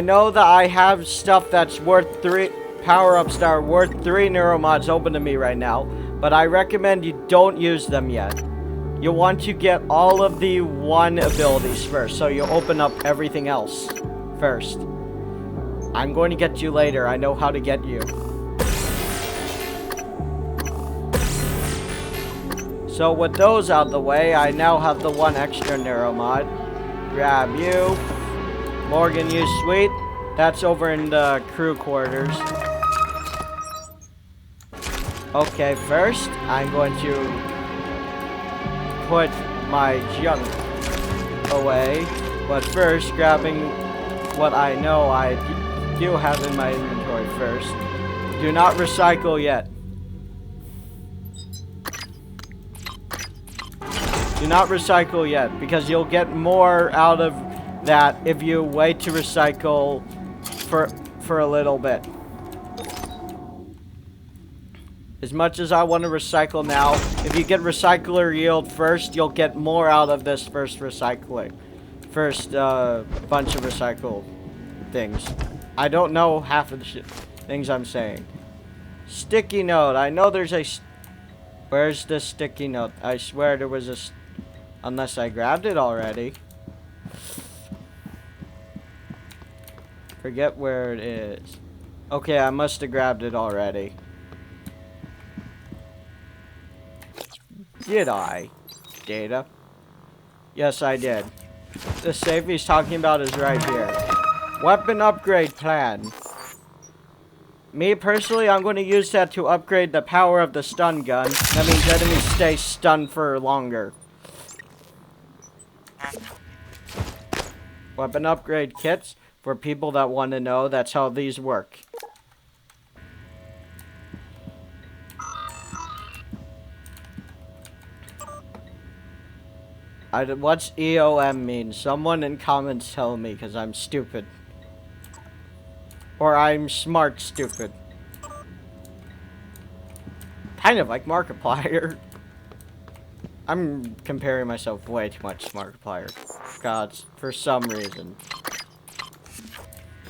know that I have stuff that's worth 3 power-ups that are worth 3 neuromods open to me right now, but I recommend you don't use them yet. You want to get all of the 1 abilities first, so you open up everything else first. I'm going to get you later. I know how to get you. So with those out of the way, I now have the 1 extra neuromod. Grab you. Morgan, you sweet. That's over in the crew quarters. Okay, first, I'm going to put my junk away. But first, grabbing what I know I do have in my inventory first. Do not recycle yet. Do not recycle yet, because you'll get more out of that if you wait to recycle for a little bit. As much as I want to recycle now, if you get recycler yield first, you'll get more out of this first recycling. First bunch of recycle things. I don't know half of the things I'm saying. Sticky note. I know there's a... Where's the sticky note? I swear there was a... Unless I grabbed it already. Forget where it is. Okay, I must have grabbed it already. Did I? Data? Yes, I did. The safe he's talking about is right here. Weapon upgrade plan. Me personally, I'm going to use that to upgrade the power of the stun gun. That means enemies stay stunned for longer. Weapon upgrade kits for people that want to know. That's how these work. What's EOM mean? Someone in comments tell me, because I'm stupid. Or I'm smart stupid. Kind of like Markiplier. I'm comparing myself way too much to Markiplier. God, for some reason.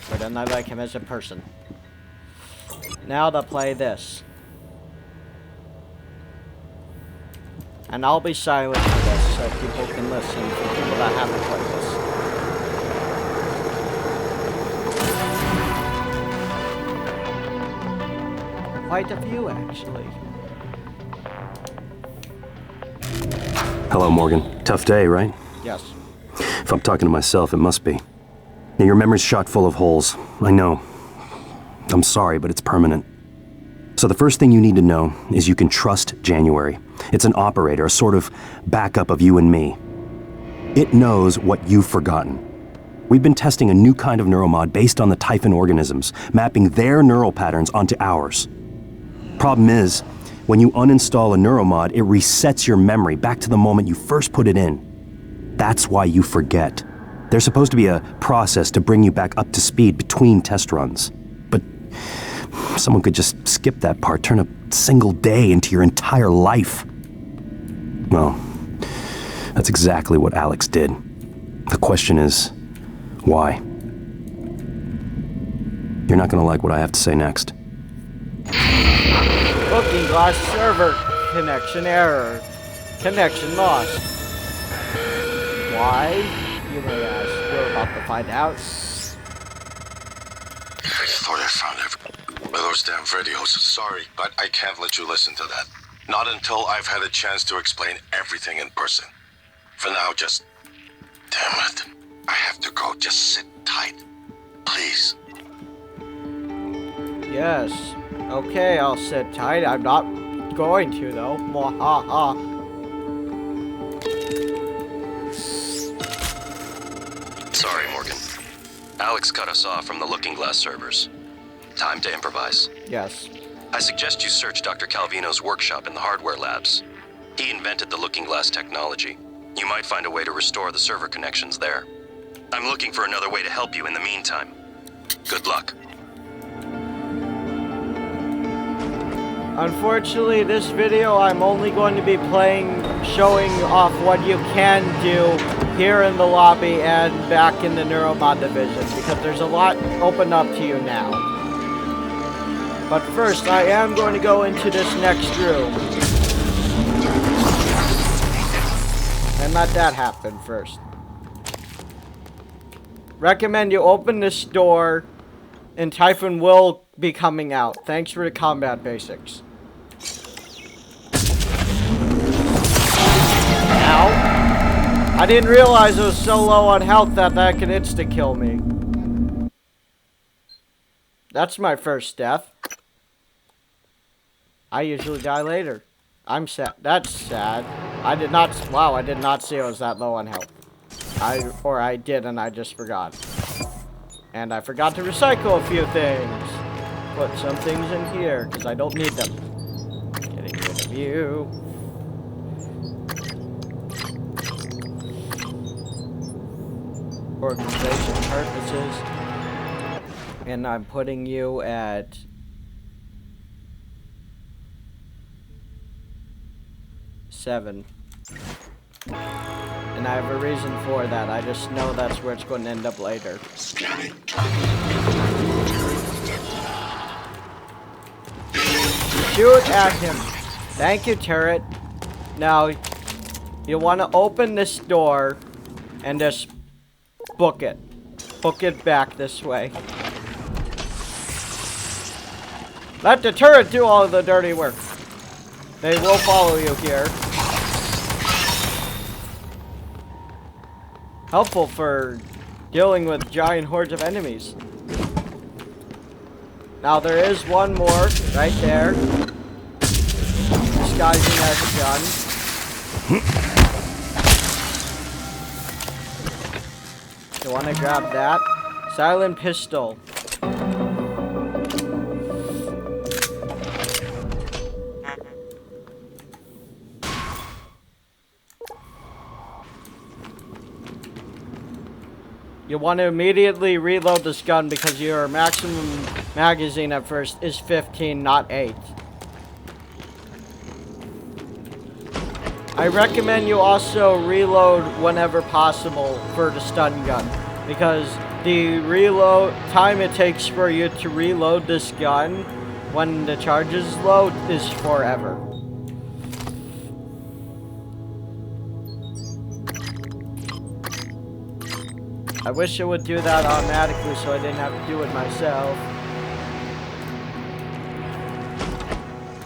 But then I like him as a person. Now to play this. And I'll be silent for this so people can listen, for people that haven't played this. Quite a few, actually. Hello, Morgan. Tough day, right? Yes. If I'm talking to myself, it must be. Now, your memory's shot full of holes. I know. I'm sorry, but it's permanent. So the first thing you need to know is you can trust January. It's an operator, a sort of backup of you and me. It knows what you've forgotten. We've been testing a new kind of neuromod based on the Typhon organisms, mapping their neural patterns onto ours. Problem is, when you uninstall a neuromod, it resets your memory back to the moment you first put it in. That's why you forget. There's supposed to be a process to bring you back up to speed between test runs. But someone could just skip that part, turn a single day into your entire life. Well, that's exactly what Alex did. The question is, why? You're not gonna like what I have to say next. Looking glass server connection error. Connection lost. Why? You may ask. We're about to find out. I thought I found those damn videos. Sorry, but I can't let you listen to that. Not until I've had a chance to explain everything in person. For now, just... Damn it. I have to go. Just sit tight. Please. Yes. Okay, I'll sit tight. I'm not going to, though. Mwahaha. Sorry, Morgan. Alex cut us off from the Looking Glass servers. Time to improvise. Yes. I suggest you search Dr. Calvino's workshop in the hardware labs. He invented the Looking Glass technology. You might find a way to restore the server connections there. I'm looking for another way to help you in the meantime. Good luck. Unfortunately, this video I'm only going to be showing off what you can do here in the lobby and back in the Neuromod division, because there's a lot open up to you now. But first, I am going to go into this next room. And let that happen first. Recommend you open this door, and Typhon will be coming out. Thanks for the combat basics. Ow. I didn't realize I was so low on health that could insta-kill me. That's my first death. I usually die later. I'm sad. That's sad. I did not see I was that low on health. I did and I just forgot. And I forgot to recycle a few things. Put some things in here, because I don't need them. Getting rid of you. Organization purposes. And I'm putting you at... seven. And I have a reason for that. I just know that's where it's going to end up later. Scanning. Shoot at him. Thank you, turret. Now, you want to open this door and just book it. Book it back this way. Let the turret do all of the dirty work. They will follow you here. Helpful for dealing with giant hordes of enemies. Now there is one more right there. Disguising as a gun. You want to grab that? Silent pistol. You want to immediately reload this gun because your maximum magazine at first is 15, not 8. I recommend you also reload whenever possible for the stun gun, because the reload time it takes for you to reload this gun when the charge is low is forever. I wish it would do that automatically so I didn't have to do it myself.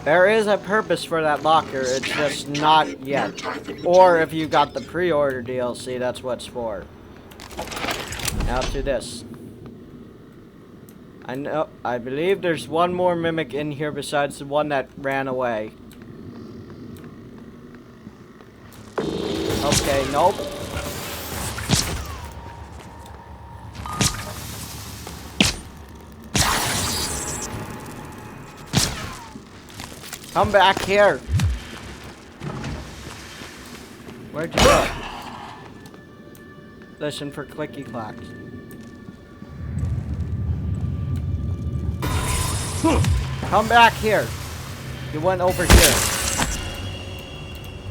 There is a purpose for that locker, it's just not yet. Or if you got the pre-order DLC, that's what it's for. Now to this. I believe there's one more mimic in here besides the one that ran away. Okay, nope. Come back here. Where'd you go? Listen for clicky clacks. Come back here. You went over here.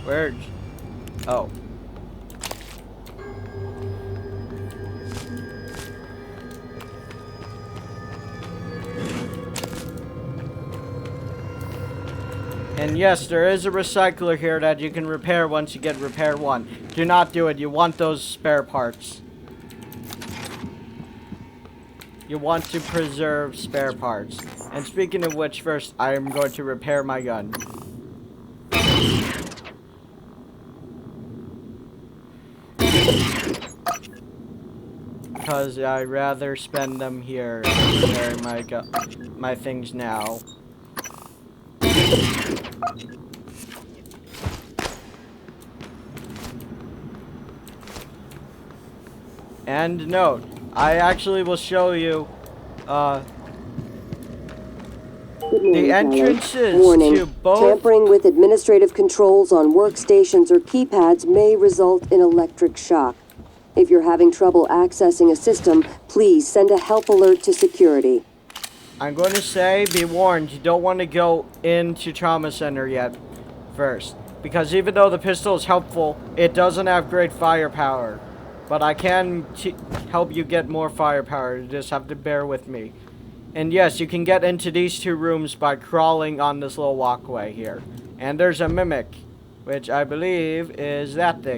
Where'd you? Oh. And yes, there is a recycler here that you can repair once you get repair 1. Do not do it. You want those spare parts. You want to preserve spare parts. And speaking of which, first, I am going to repair my gun. Because I'd rather spend them here than repairing my things now. And note, I actually will show you the entrances Warning. to both. Tampering with administrative controls on workstations or keypads may result in electric shock. If you're having trouble accessing a system, please send a help alert to security. I'm going to say, be warned, you don't want to go into Trauma Center yet first. Because even though the pistol is helpful, it doesn't have great firepower. But I can help you get more firepower. You just have to bear with me. And yes, you can get into these 2 rooms by crawling on this little walkway here. And there's a mimic, which I believe is that thing.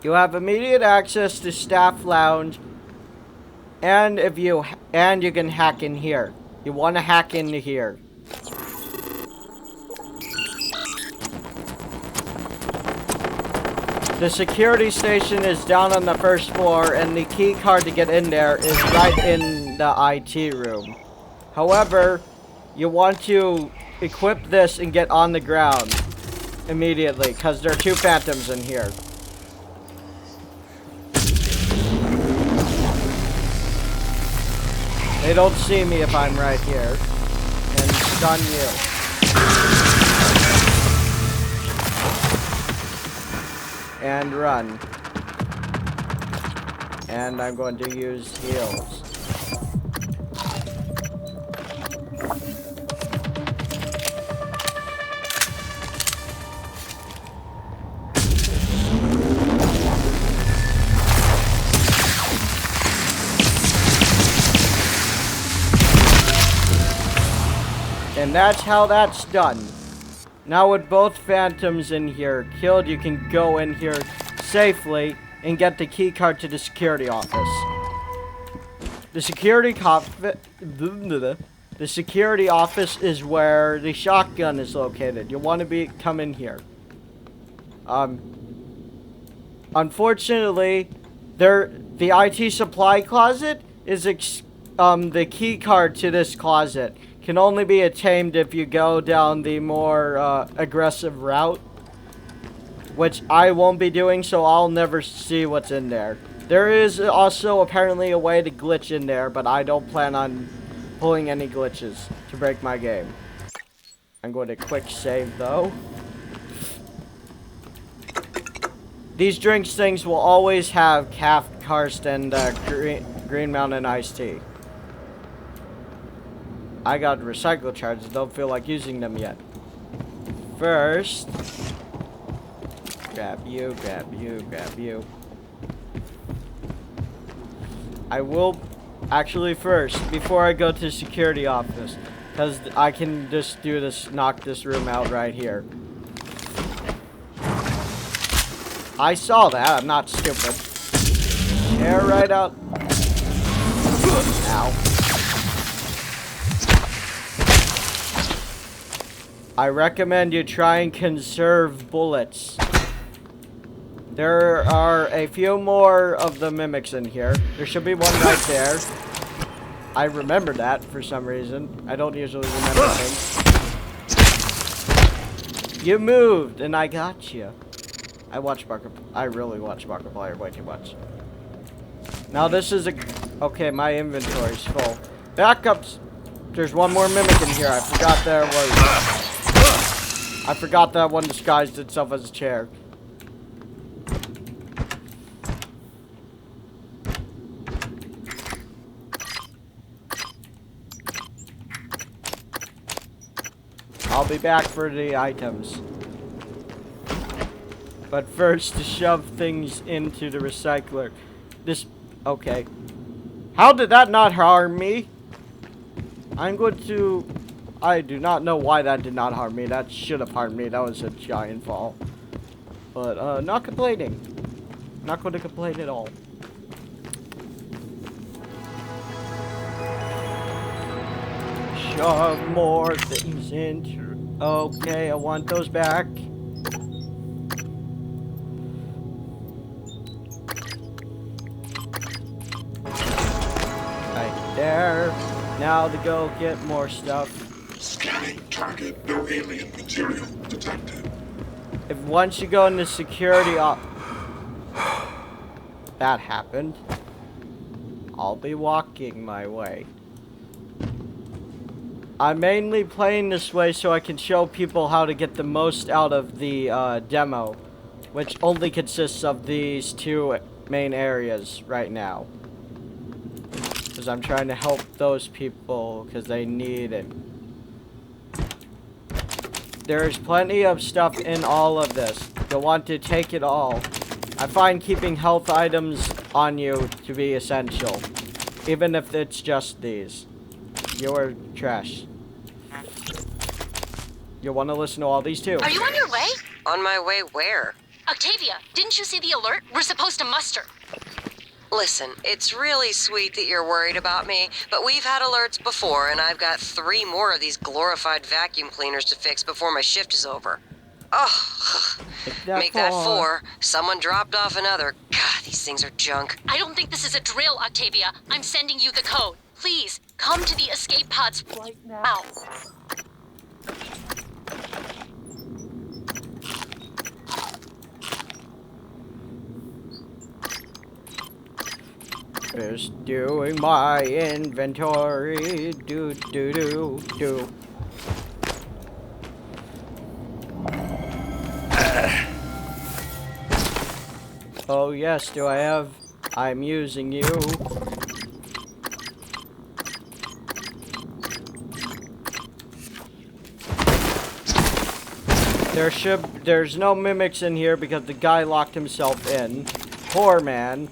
You have immediate access to staff lounge, and you can hack in here. You want to hack into here. The security station is down on the 1st floor, and the key card to get in there is right in the IT room. However, you want to equip this and get on the ground immediately, because there are 2 phantoms in here. They don't see me if I'm right here. And stun you. And run. And I'm going to use heals. And that's how that's done. Now with both phantoms in here killed, you can go in here safely and get the key card to the security office. The security office is where the shotgun is located. You want to come in here. Unfortunately, the IT supply closet is the key card to this closet can only be attained if you go down the more aggressive route, which I won't be doing, so I'll never see what's in there. There is also apparently a way to glitch in there, but I don't plan on pulling any glitches to break my game. I'm going to quick save though. These drinks things will always have calf karst and Green Mountain iced tea. I got recycle charges. Don't feel like using them yet. First, grab you, grab you, grab you. I will actually first, before I go to the security office, because I can just do this, knock this room out right here. I saw that. I'm not stupid. Air right out. Ow. I recommend you try and conserve bullets. There are a few more of the mimics in here. There should be one right there. I remember that for some reason. I don't usually remember things. You moved, and I got you. I really watch Markiplier way too much. Now this is okay, my inventory's full. Backups! There's one more mimic in here. I forgot there was. I forgot that one disguised itself as a chair. I'll be back for the items. But first, to shove things into the recycler. Okay. How did that not harm me? I do not know why that did not harm me. That should have harmed me. That was a giant fall. But, not complaining. Not going to complain at all. Shove more things into... Okay, I want those back. There. Now to go get more stuff. Scanning target. No alien material detected. If once you go into security that happened. I'll be walking my way. I'm mainly playing this way so I can show people how to get the most out of the demo, which only consists of these two main areas right now. Because I'm trying to help those people because they need it. There's plenty of stuff in all of this. You'll want to take it all. I find keeping health items on you to be essential. Even if it's just these. You're trash. You'll want to listen to all these too. Are you on your way? On my way where? Octavia, didn't you see the alert? We're supposed to muster. Listen, it's really sweet that you're worried about me, but we've had alerts before, and I've got 3 more of these glorified vacuum cleaners to fix before my shift is over. Oh, make that 4. Someone dropped off another. God, these things are junk. I don't think this is a drill, Octavia. I'm sending you the code. Please, come to the escape pods right now. Just doing my inventory. Do. Oh yes, do I have? I'm using you. There's no mimics in here because the guy locked himself in. Poor man.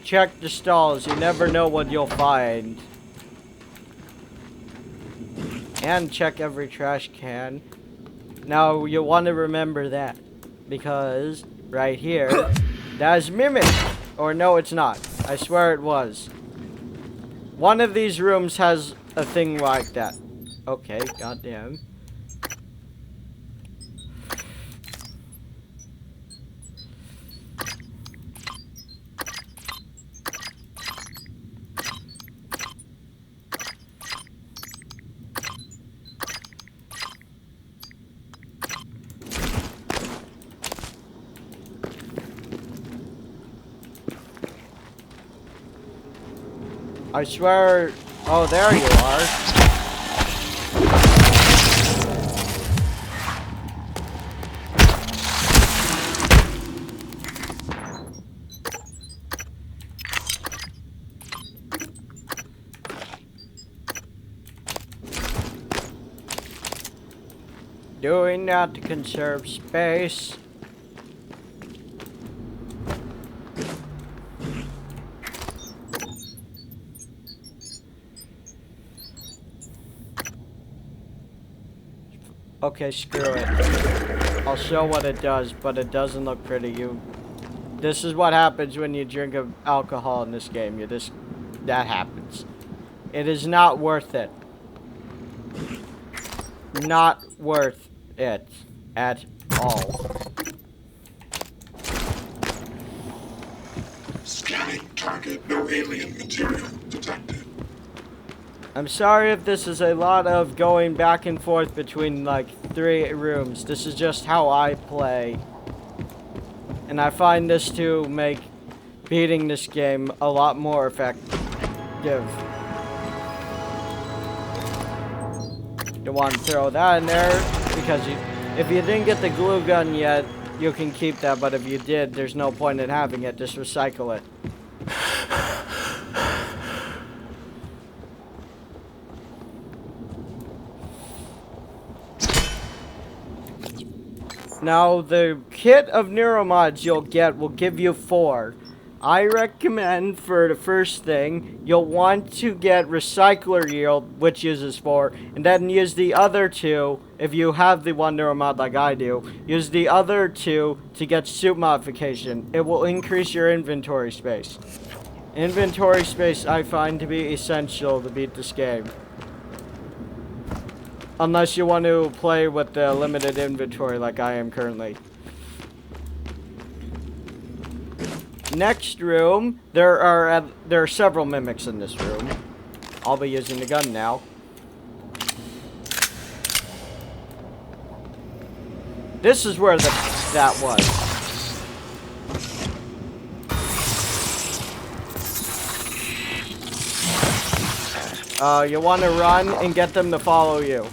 Check the stalls, you never know what you'll find. And check every trash can. Now, you'll want to remember that. Because, right here, that's Mimic. Or no, it's not. I swear it was. One of these rooms has a thing like that. Okay, goddamn. I swear... Oh, there you are. doing that to conserve space. Okay, screw it. I'll show what it does, but it doesn't look pretty. This is what happens when you drink alcohol in this game. That happens. It is not worth it. Not worth it at all. Scanning target. No alien material detected. I'm sorry if this is a lot of going back and forth between like 3 rooms. This is just how I play. And I find this to make beating this game a lot more effective. You want to throw that in there because if you didn't get the glue gun yet, you can keep that, but if you did, there's no point in having it. Just recycle it. Now, the kit of neuromods you'll get will give you 4. I recommend for the first thing, you'll want to get Recycler Yield, which uses 4, and then use the other 2, if you have the one neuromod like I do, use the other 2 to get Suit Modification. It will increase your inventory space. Inventory space I find to be essential to beat this game. Unless you want to play with the limited inventory like I am currently. Next room, there are several mimics in this room. I'll be using the gun now. This is where that was. You want to run and get them to follow you.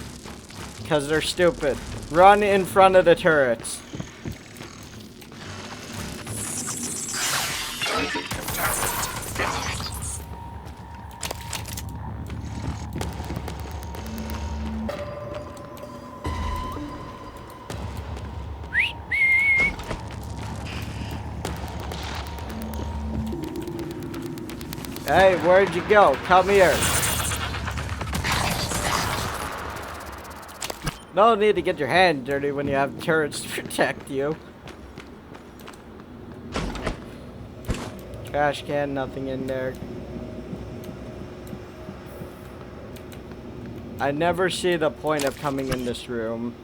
Because they're stupid. Run in front of the turrets. Hey, where'd you go? Come here. No need to get your hand dirty when you have turrets to protect you. Trash can, nothing in there. I never see the point of coming in this room.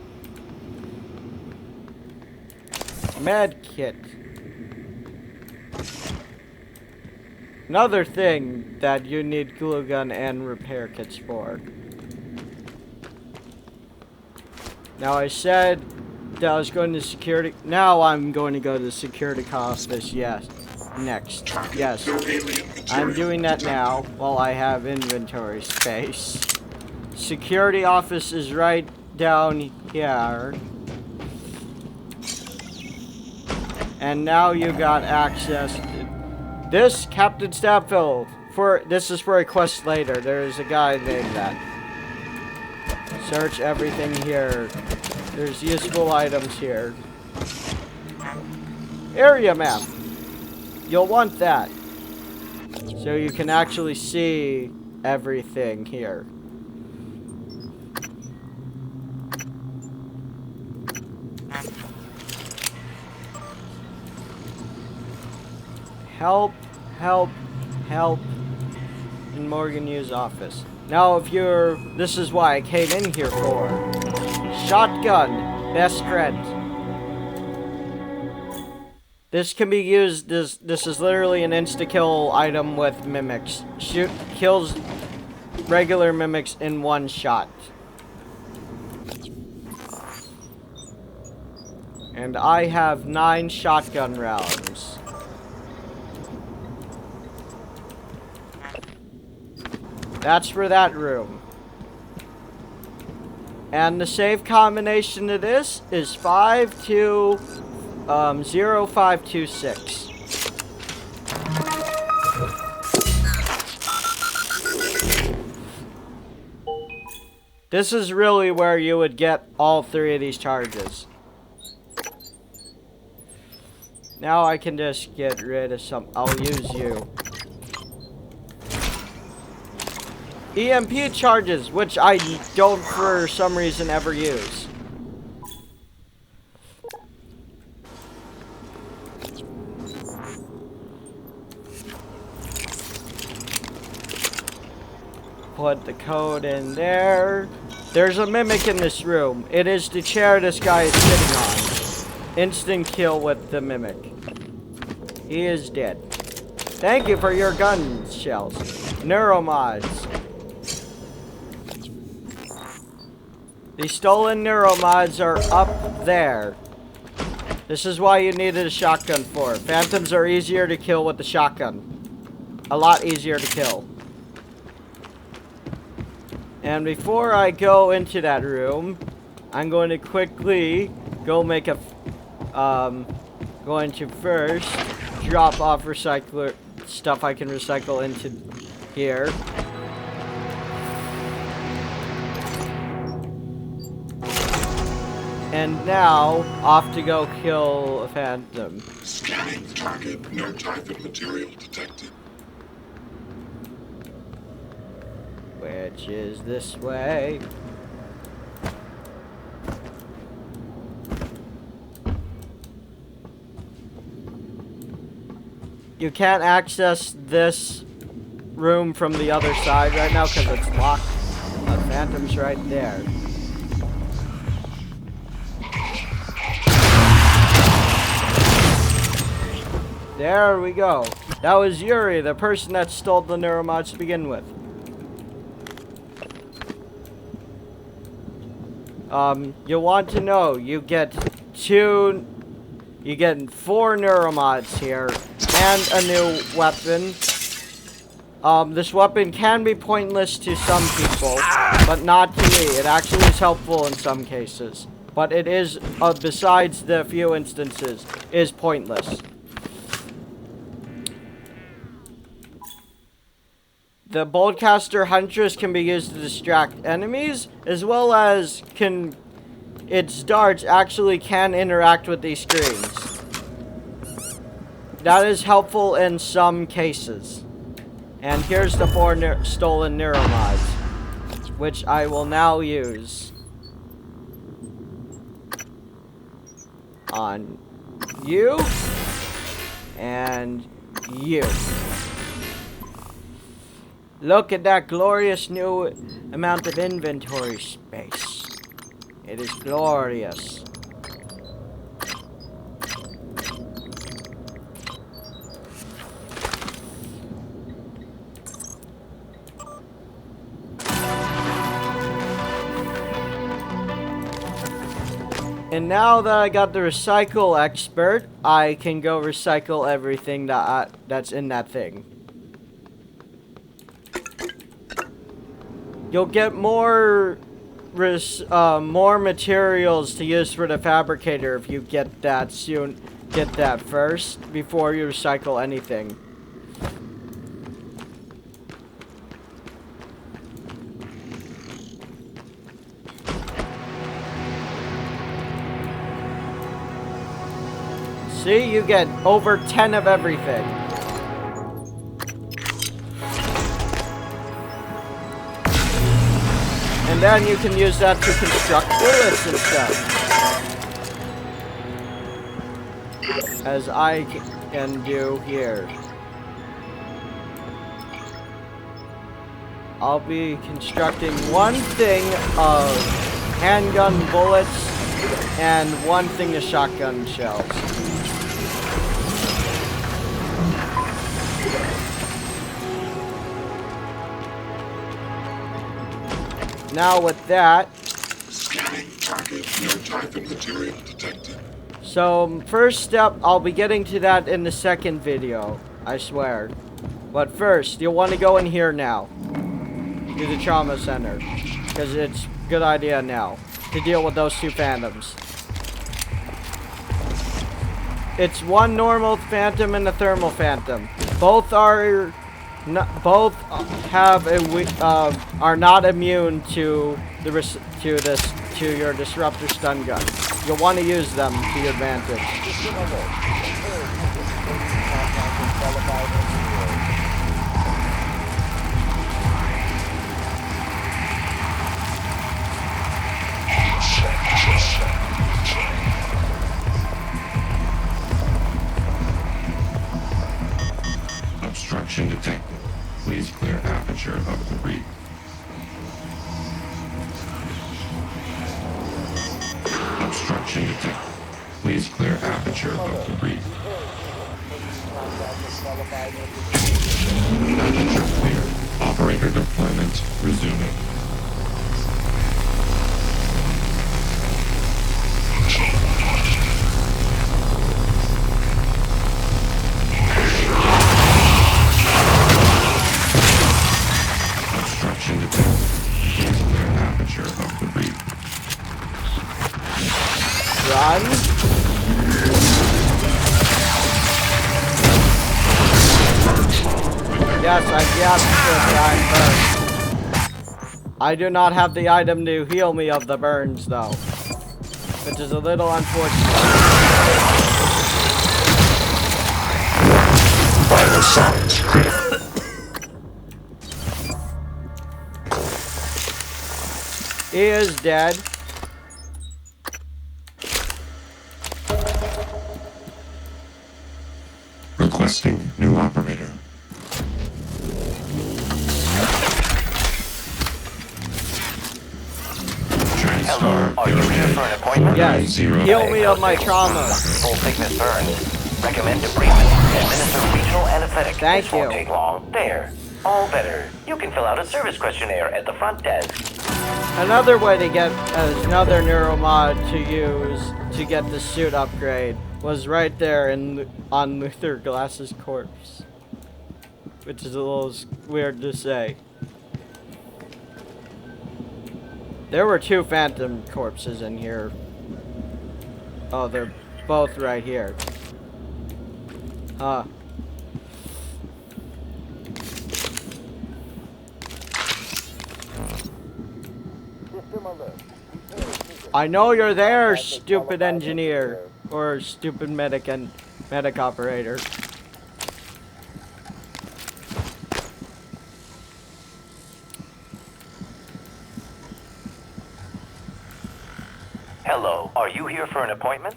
Med kit. Another thing that you need glue gun and repair kits for. Now I said that I was going to security. Now I'm going to go to the security office. Yes. Next. Yes. I'm doing that now while I have inventory space. Security office is right down here. And now you got access to this Captain Stabfield. This is for a quest later. There is a guy named that. Search everything here. There's useful items here. Area map. You'll want that. So you can actually see everything here. Help, help, help in Morgan Yu's office. Now this is why I came in here for. Shotgun, best friend. This can be used, this is literally an insta-kill item with mimics. Kills regular mimics in 1 shot. And I have 9 shotgun rounds. That's for that room. And the save combination to this is 520526. This is really where you would get all 3 of these charges. Now I can just get rid of some. I'll use you. EMP charges, which I don't for some reason ever use. Put the code in there. There's a mimic in this room. It is the chair this guy is sitting on. Instant kill with the mimic. He is dead. Thank you for your gun shells. Neuromods. The stolen neuromods are up there. This is why you needed a shotgun for. Phantoms are easier to kill with the shotgun. A lot easier to kill. And before I go into that room, I'm going to quickly go make a... going to first drop off recycler stuff I can recycle into here. And now, off to go kill a phantom. Scanning the target. No Typhon material detected. Which is this way. You can't access this room from the other side right now because it's locked. The phantom's right there. There we go. That was Yuri, the person that stole the neuromods to begin with. You'll want to know, you get 4 neuromods here, and a new weapon. This weapon can be pointless to some people, but not to me. It actually is helpful in some cases. But it is, besides the few instances, is pointless. The Boltcaster Huntress can be used to distract enemies, as well as its darts actually can interact with these screens. That is helpful in some cases. And here's the 4 stolen neuromods, which I will now use on you and you. Look at that glorious new amount of inventory space. It is glorious. And now that I got the recycle expert, I can go recycle everything that's in that thing. You'll get more materials to use for the fabricator if you get that soon. Get that first before you recycle anything. See, you get over 10 of everything. And then you can use that to construct bullets and stuff. As I can do here. I'll be constructing 1 thing of handgun bullets and 1 thing of shotgun shells. Now with that, scanning target, no Typhon material detected. So first step, I'll be getting to that in the second video, I swear. But first, you'll want to go in here now, to the trauma center, because it's a good idea now to deal with those 2 phantoms. It's 1 normal phantom and a thermal phantom. Both are both have are not immune to your disruptor stun gun. You'll want to use them to your advantage. Obstruction detected. Please clear aperture of debris. Obstruction detected. Please clear aperture of debris. Aperture clear. Operator deployment resuming. Obstruction detected. Please clear aperture of debris. Run. Yes, I do not have the item to heal me of the burns, though, which is a little unfortunate. Vital signs critical. He is dead. Requesting new operator. Hello, are you here for an appointment? Yes, heal me of my trauma. Full thickness burns. Recommend debridement. Administer regional anesthetic. Thank this you. Won't take long. There. All better. You can fill out a service questionnaire at the front desk. Another way to get another neuromod to use to get the suit upgrade was right there on Luther Glass's corpse, which is a little weird to say. There were 2 phantom corpses in here. Oh, they're both right here. Huh. I know you're there, stupid engineer. Or stupid medic operator. Hello, are you here for an appointment?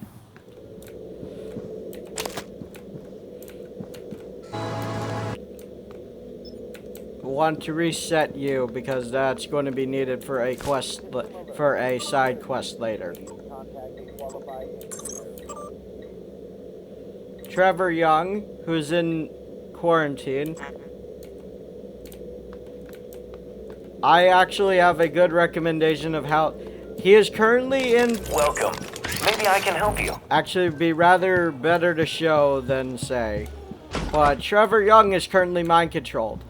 Want to reset you because that's going to be needed for a quest for a side quest later. Trevor Young, who's in quarantine. I actually have a good recommendation of how he is currently in. Welcome. Maybe I can help you. Actually, it'd be rather better to show than say. But Trevor Young is currently mind controlled.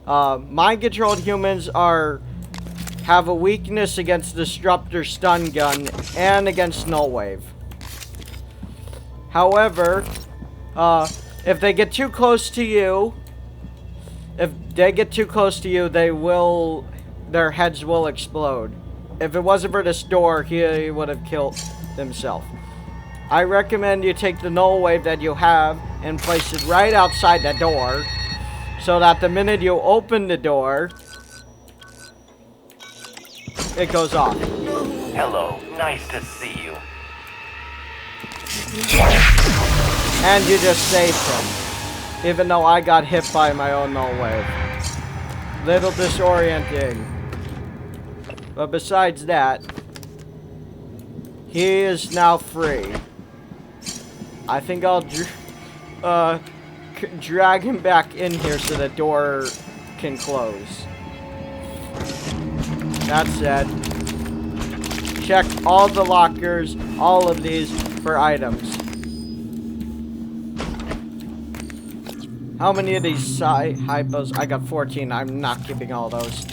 Mind-controlled humans have a weakness against Disruptor Stun Gun and against Null Wave. However, if they get too close to you, their heads will explode. If it wasn't for this door, he would have killed himself. I recommend you take the Null Wave that you have and place it right outside the door, so that the minute you open the door, it goes off. Hello, nice to see you. And you just saved him, even though I got hit by my own Null Wave. Little disorienting. But besides that, he is now free. I think I'll drag him back in here so the door can close. That said, check all the lockers, all of these, for items. How many of these hypos? I got 14. I'm not keeping all those.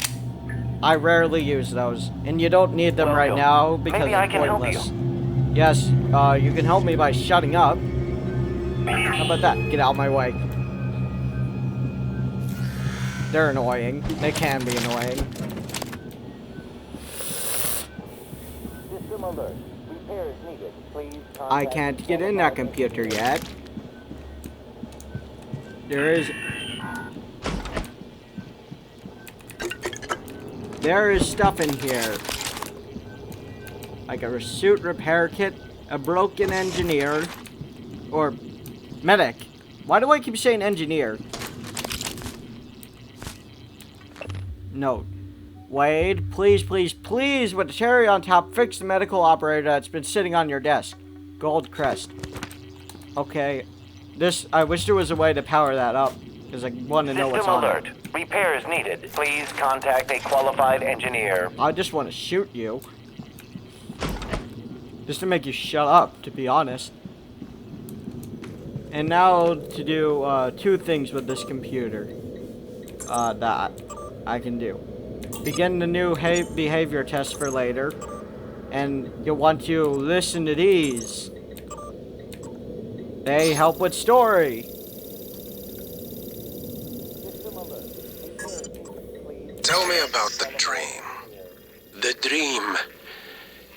I rarely use those, and you don't need them right now because it's pointless. Yes, you can help me by shutting up. How about that? Get out of my way. They're annoying. They can be annoying. System alert. Repairs needed. Please I can't get in that computer yet. There is stuff in here. Like a suit repair kit, a broken engineer, or medic. Why do I keep saying engineer? No. Wade, please, please, please, with the cherry on top, fix the medical operator that's been sitting on your desk. Gold crest. Okay. I wish there was a way to power that up, because I want to know what's on alert. it. Repairs needed. Please contact a qualified engineer. I just want to shoot you. Just to make you shut up, to be honest. And now to do 2 things with this computer. That I can do. Begin the new behavior test for later. And you'll want to listen to these. They help with story. Tell me about the dream. The dream.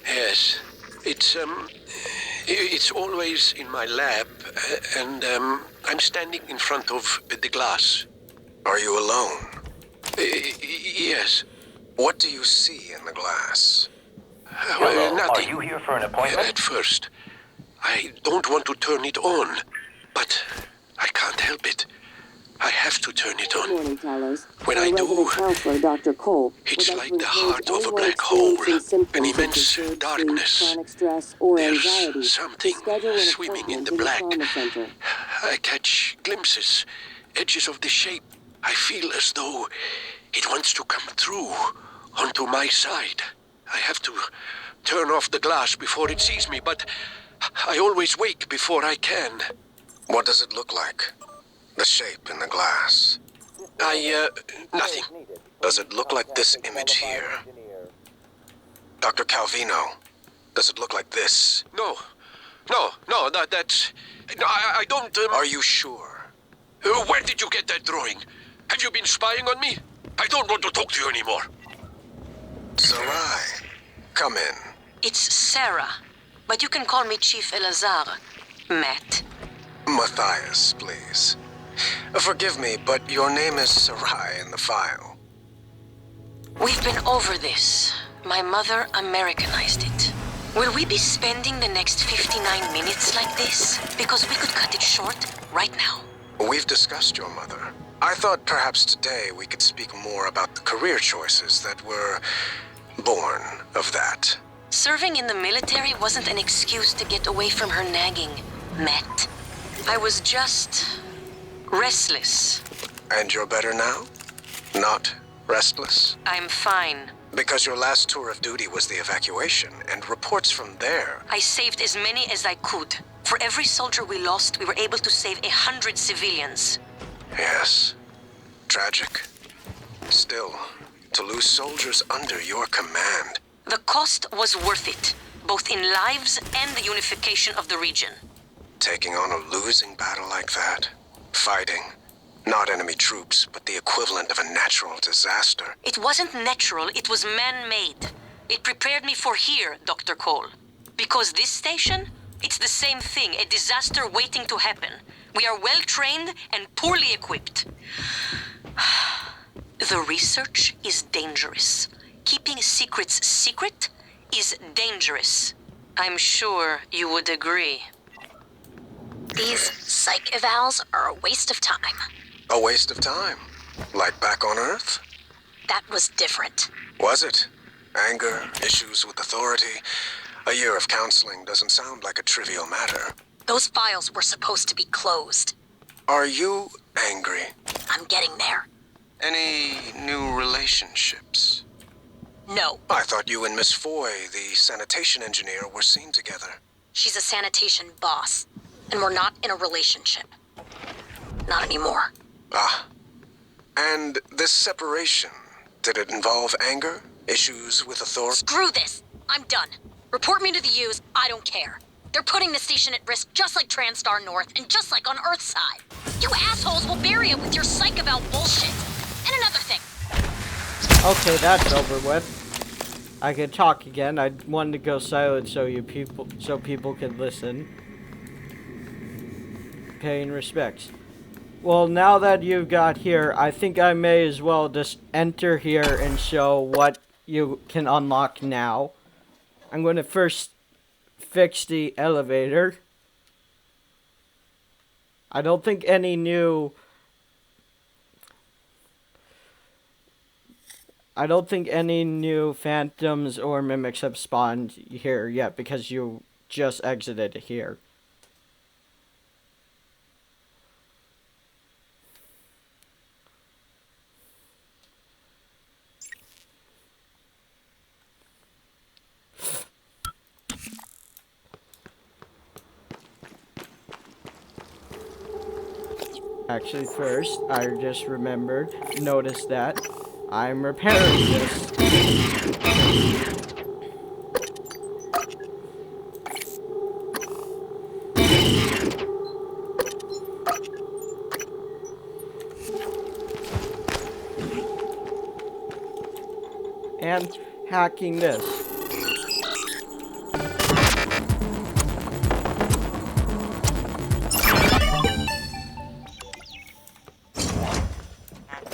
Yes. It's always in my lab, and I'm standing in front of the glass. Are you alone? Yes. What do you see in the glass? Hello, nothing. are you here for an appointment? At first, I don't want to turn it on, but I can't help it. I have to turn it on. Good morning, Talos. When I do, Counselor, Dr. Cole, it's like the heart of a black hole, an immense darkness. Stress, or There's anxiety. something swimming in the black. I catch glimpses, edges of the shape. I feel as though it wants to come through onto my side. I have to turn off the glass before it sees me, but I always wake before I can. What does it look like? The shape in the glass. Nothing. Does it look like this image here? Dr. Calvino, does it look like this? No, that's... No, I don't... Are you sure? Where did you get that drawing? Have you been spying on me? I don't want to talk to you anymore. Sarai, come in. It's Sarah, but you can call me Chief Elazar. Matt. Matthias, please. Forgive me, but your name is Sarai in the file. We've been over this. My mother Americanized it. Will we be spending the next 59 minutes like this? Because we could cut it short right now. We've discussed your mother. I thought perhaps today we could speak more about the career choices that were born of that. Serving in the military wasn't an excuse to get away from her nagging, Matt. I was just... restless. And you're better now? Not restless? I'm fine. Because your last tour of duty was the evacuation, and reports from there... I saved as many as I could. For every soldier we lost, we were able to save 100 civilians. Yes. Tragic. Still, to lose soldiers under your command... The cost was worth it, both in lives and the unification of the region. Taking on a losing battle like that? Fighting, not enemy troops, but the equivalent of a natural disaster. It wasn't natural, it was man-made. It prepared me for here, Dr. Cole. Because this station, it's the same thing, a disaster waiting to happen. We are well-trained and poorly equipped. The research is dangerous. Keeping secrets secret is dangerous. I'm sure you would agree. These psych evals are a waste of time. A waste of time? Like back on Earth? That was different. Was it? Anger, issues with authority. A year of counseling doesn't sound like a trivial matter. Those files were supposed to be closed. Are you angry? I'm getting there. Any new relationships? No. I thought you and Miss Foy, the sanitation engineer, were seen together. She's a sanitation boss, and we're not in a relationship. Not anymore. Ah. And this separation, did it involve anger? Issues with authority? Screw this! I'm done. Report me to the U's, I don't care. They're putting the station at risk just like TranStar North and just like on Earthside. You assholes will bury it with your psych about bullshit. And enough Okay, that's over with. I can talk again. I wanted to go silent so people could listen. Paying respects. Well, now that you've got here, I think I may as well just enter here and show what you can unlock now. I'm going to first fix the elevator. I don't think any new phantoms or mimics have spawned here yet because you just exited here. Actually, first, I just noticed that I'm repairing this. And hacking this.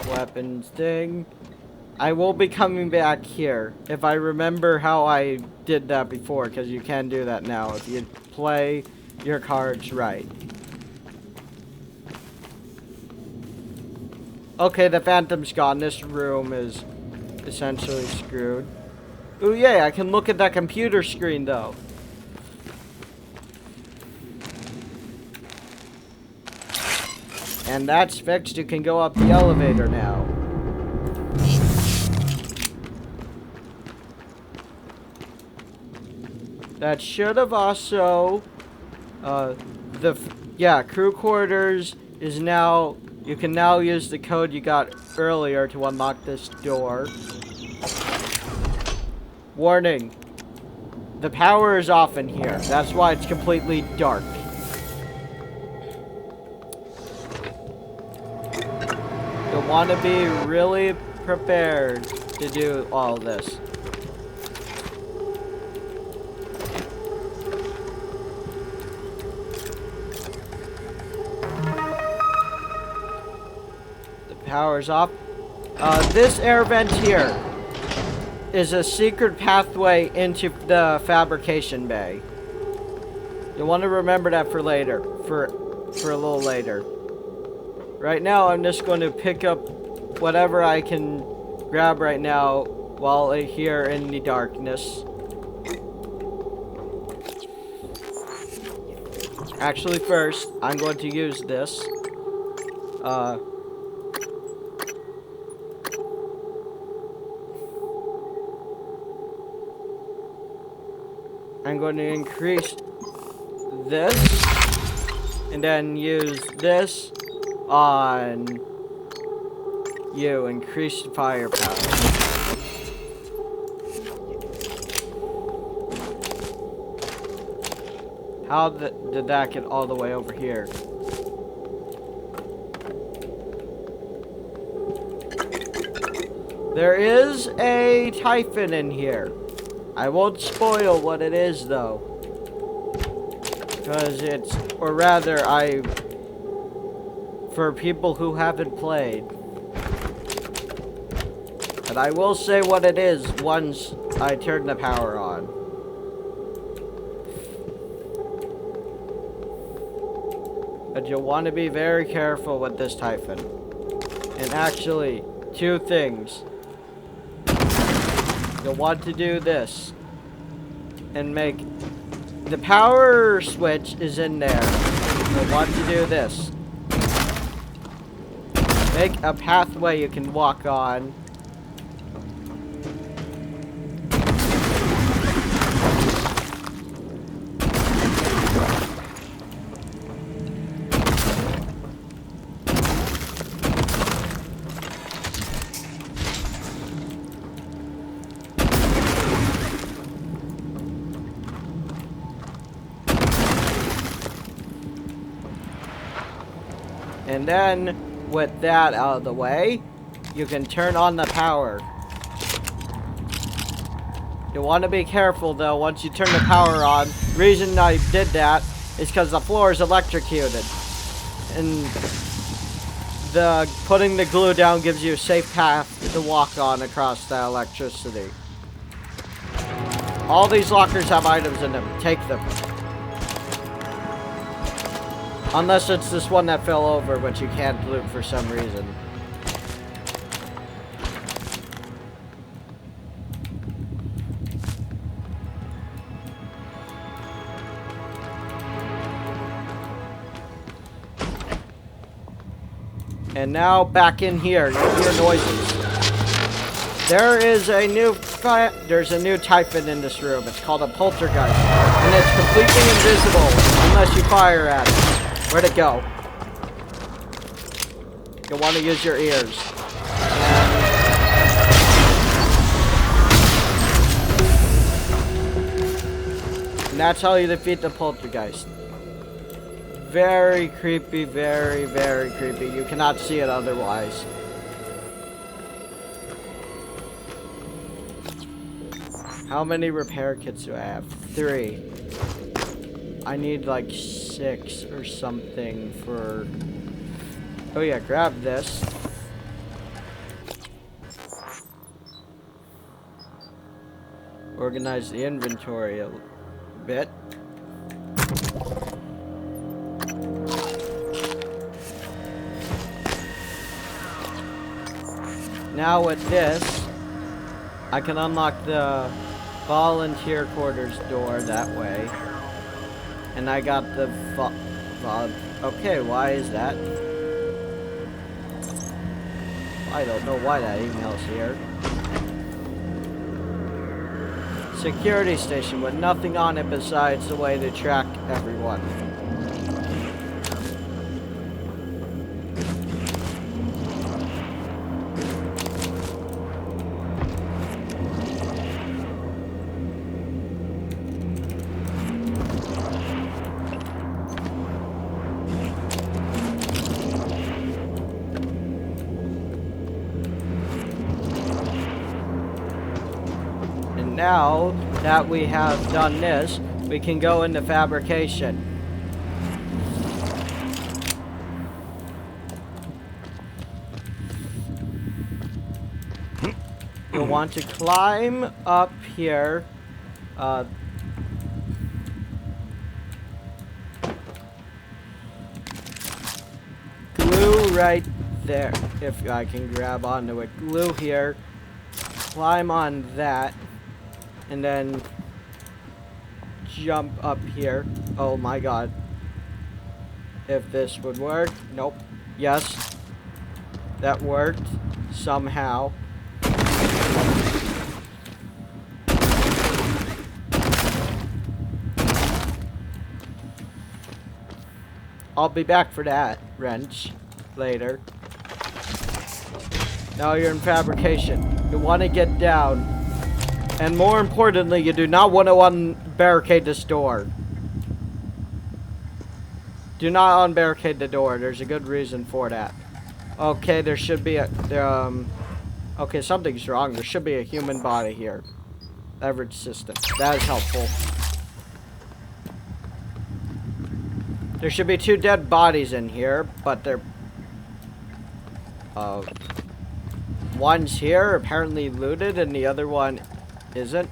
Weapons thing. I will be coming back here if I remember how I did that before, because you can do that now if you play your cards right. Okay, the phantom's gone. This room is essentially screwed. Ooh, yeah, I can look at that computer screen though. And that's fixed. You can go up the elevator now. That should have also, crew quarters is now, you can now use the code you got earlier to unlock this door. Warning, the power is off in here. That's why it's completely dark. You'll want to be really prepared to do all this. The power's off. This air vent here is a secret pathway into the fabrication bay. You'll want to remember that for later, for a little later. Right now, I'm just going to pick up whatever I can grab right now while here in the darkness. Actually, first, I'm going to use this. I'm going to increase this, and then use this on you, increase firepower. How did that get all the way over here? There is a Typhon in here. I won't spoil what it is though. Because it's, or rather for people who haven't played. But I will say what it is once I turn the power on. But you'll want to be very careful with this Typhon. And actually, two things. You'll want to do this. And make... The power switch is in there. You'll want to do this. Make a pathway you can walk on. And then, with that out of the way, you can turn on the power. You want to be careful though once you turn the power on. The reason I did that is because the floor is electrocuted. And putting the glue down gives you a safe path to walk on across the electricity. All these lockers have items in them. Take them. Unless it's this one that fell over, which you can't loot for some reason. And now back in here, you hear noises. There is a new typhon in this room. It's called a poltergeist, and it's completely invisible unless you fire at it. Where'd it go? You'll want to use your ears. And that's how you defeat the poltergeist. Very creepy, very, very creepy. You cannot see it otherwise. How many repair kits do I have? 3. I need like 6 or something for... Oh yeah, grab this. Organize the inventory a bit. Now with this, I can unlock the volunteer quarters door that way. And I got the okay, why is that? I don't know why that email's here. Security station with nothing on it besides the way to track everyone. Now that we have done this, we can go into fabrication. You'll want to climb up here. Glue right there. If I can grab onto it. Glue here. Climb on that. And then jump up here. Oh my god. If this would work. Nope. Yes. That worked. Somehow. I'll be back for that wrench later. Now you're in fabrication. You want to get down. And more importantly, you do not want to unbarricade this door. Do not unbarricade the door. There's a good reason for that. Okay, there should be a... okay, something's wrong. There should be a human body here. Beverage system. That is helpful. There should be 2 dead bodies in here, but they're... one's here, apparently looted, and the other one... isn't.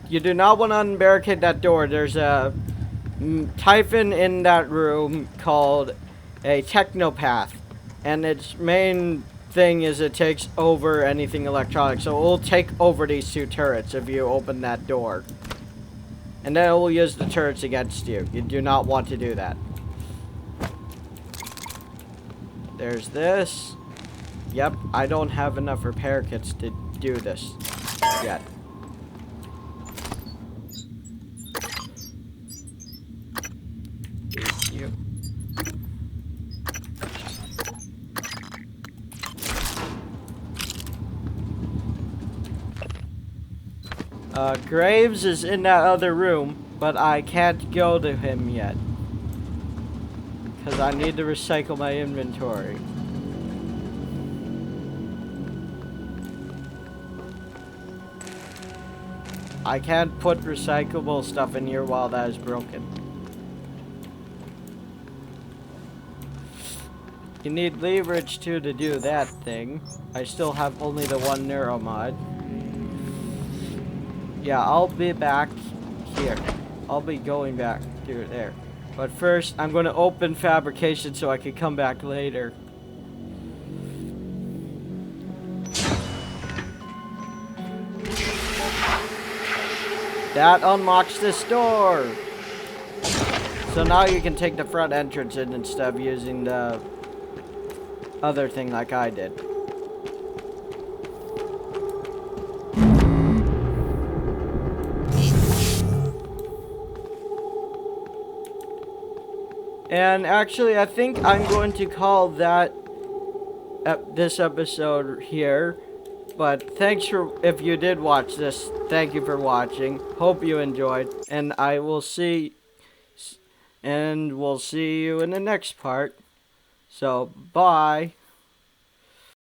You do not want to unbarricade that door. There's a typhon in that room called a technopath, and its main thing is it takes over anything electronic. So it will take over these 2 turrets if you open that door, and then it will use the turrets against you. You do not want to do that. There's this. Yep, I don't have enough repair kits to do this yet. You. Graves is in that other room, but I can't go to him yet. Because I need to recycle my inventory. I can't put recyclable stuff in here while that is broken. You need leverage too to do that thing. I still have only the one neuromod. Yeah, I'll be back here. I'll be going back through there. But first, I'm going to open fabrication so I can come back later. That unlocks this door. So now you can take the front entrance in instead of using the other thing like I did. And actually, I think I'm going to call that this episode here. But thanks for, if you did watch this, thank you for watching. Hope you enjoyed. And we'll see you in the next part. So, bye.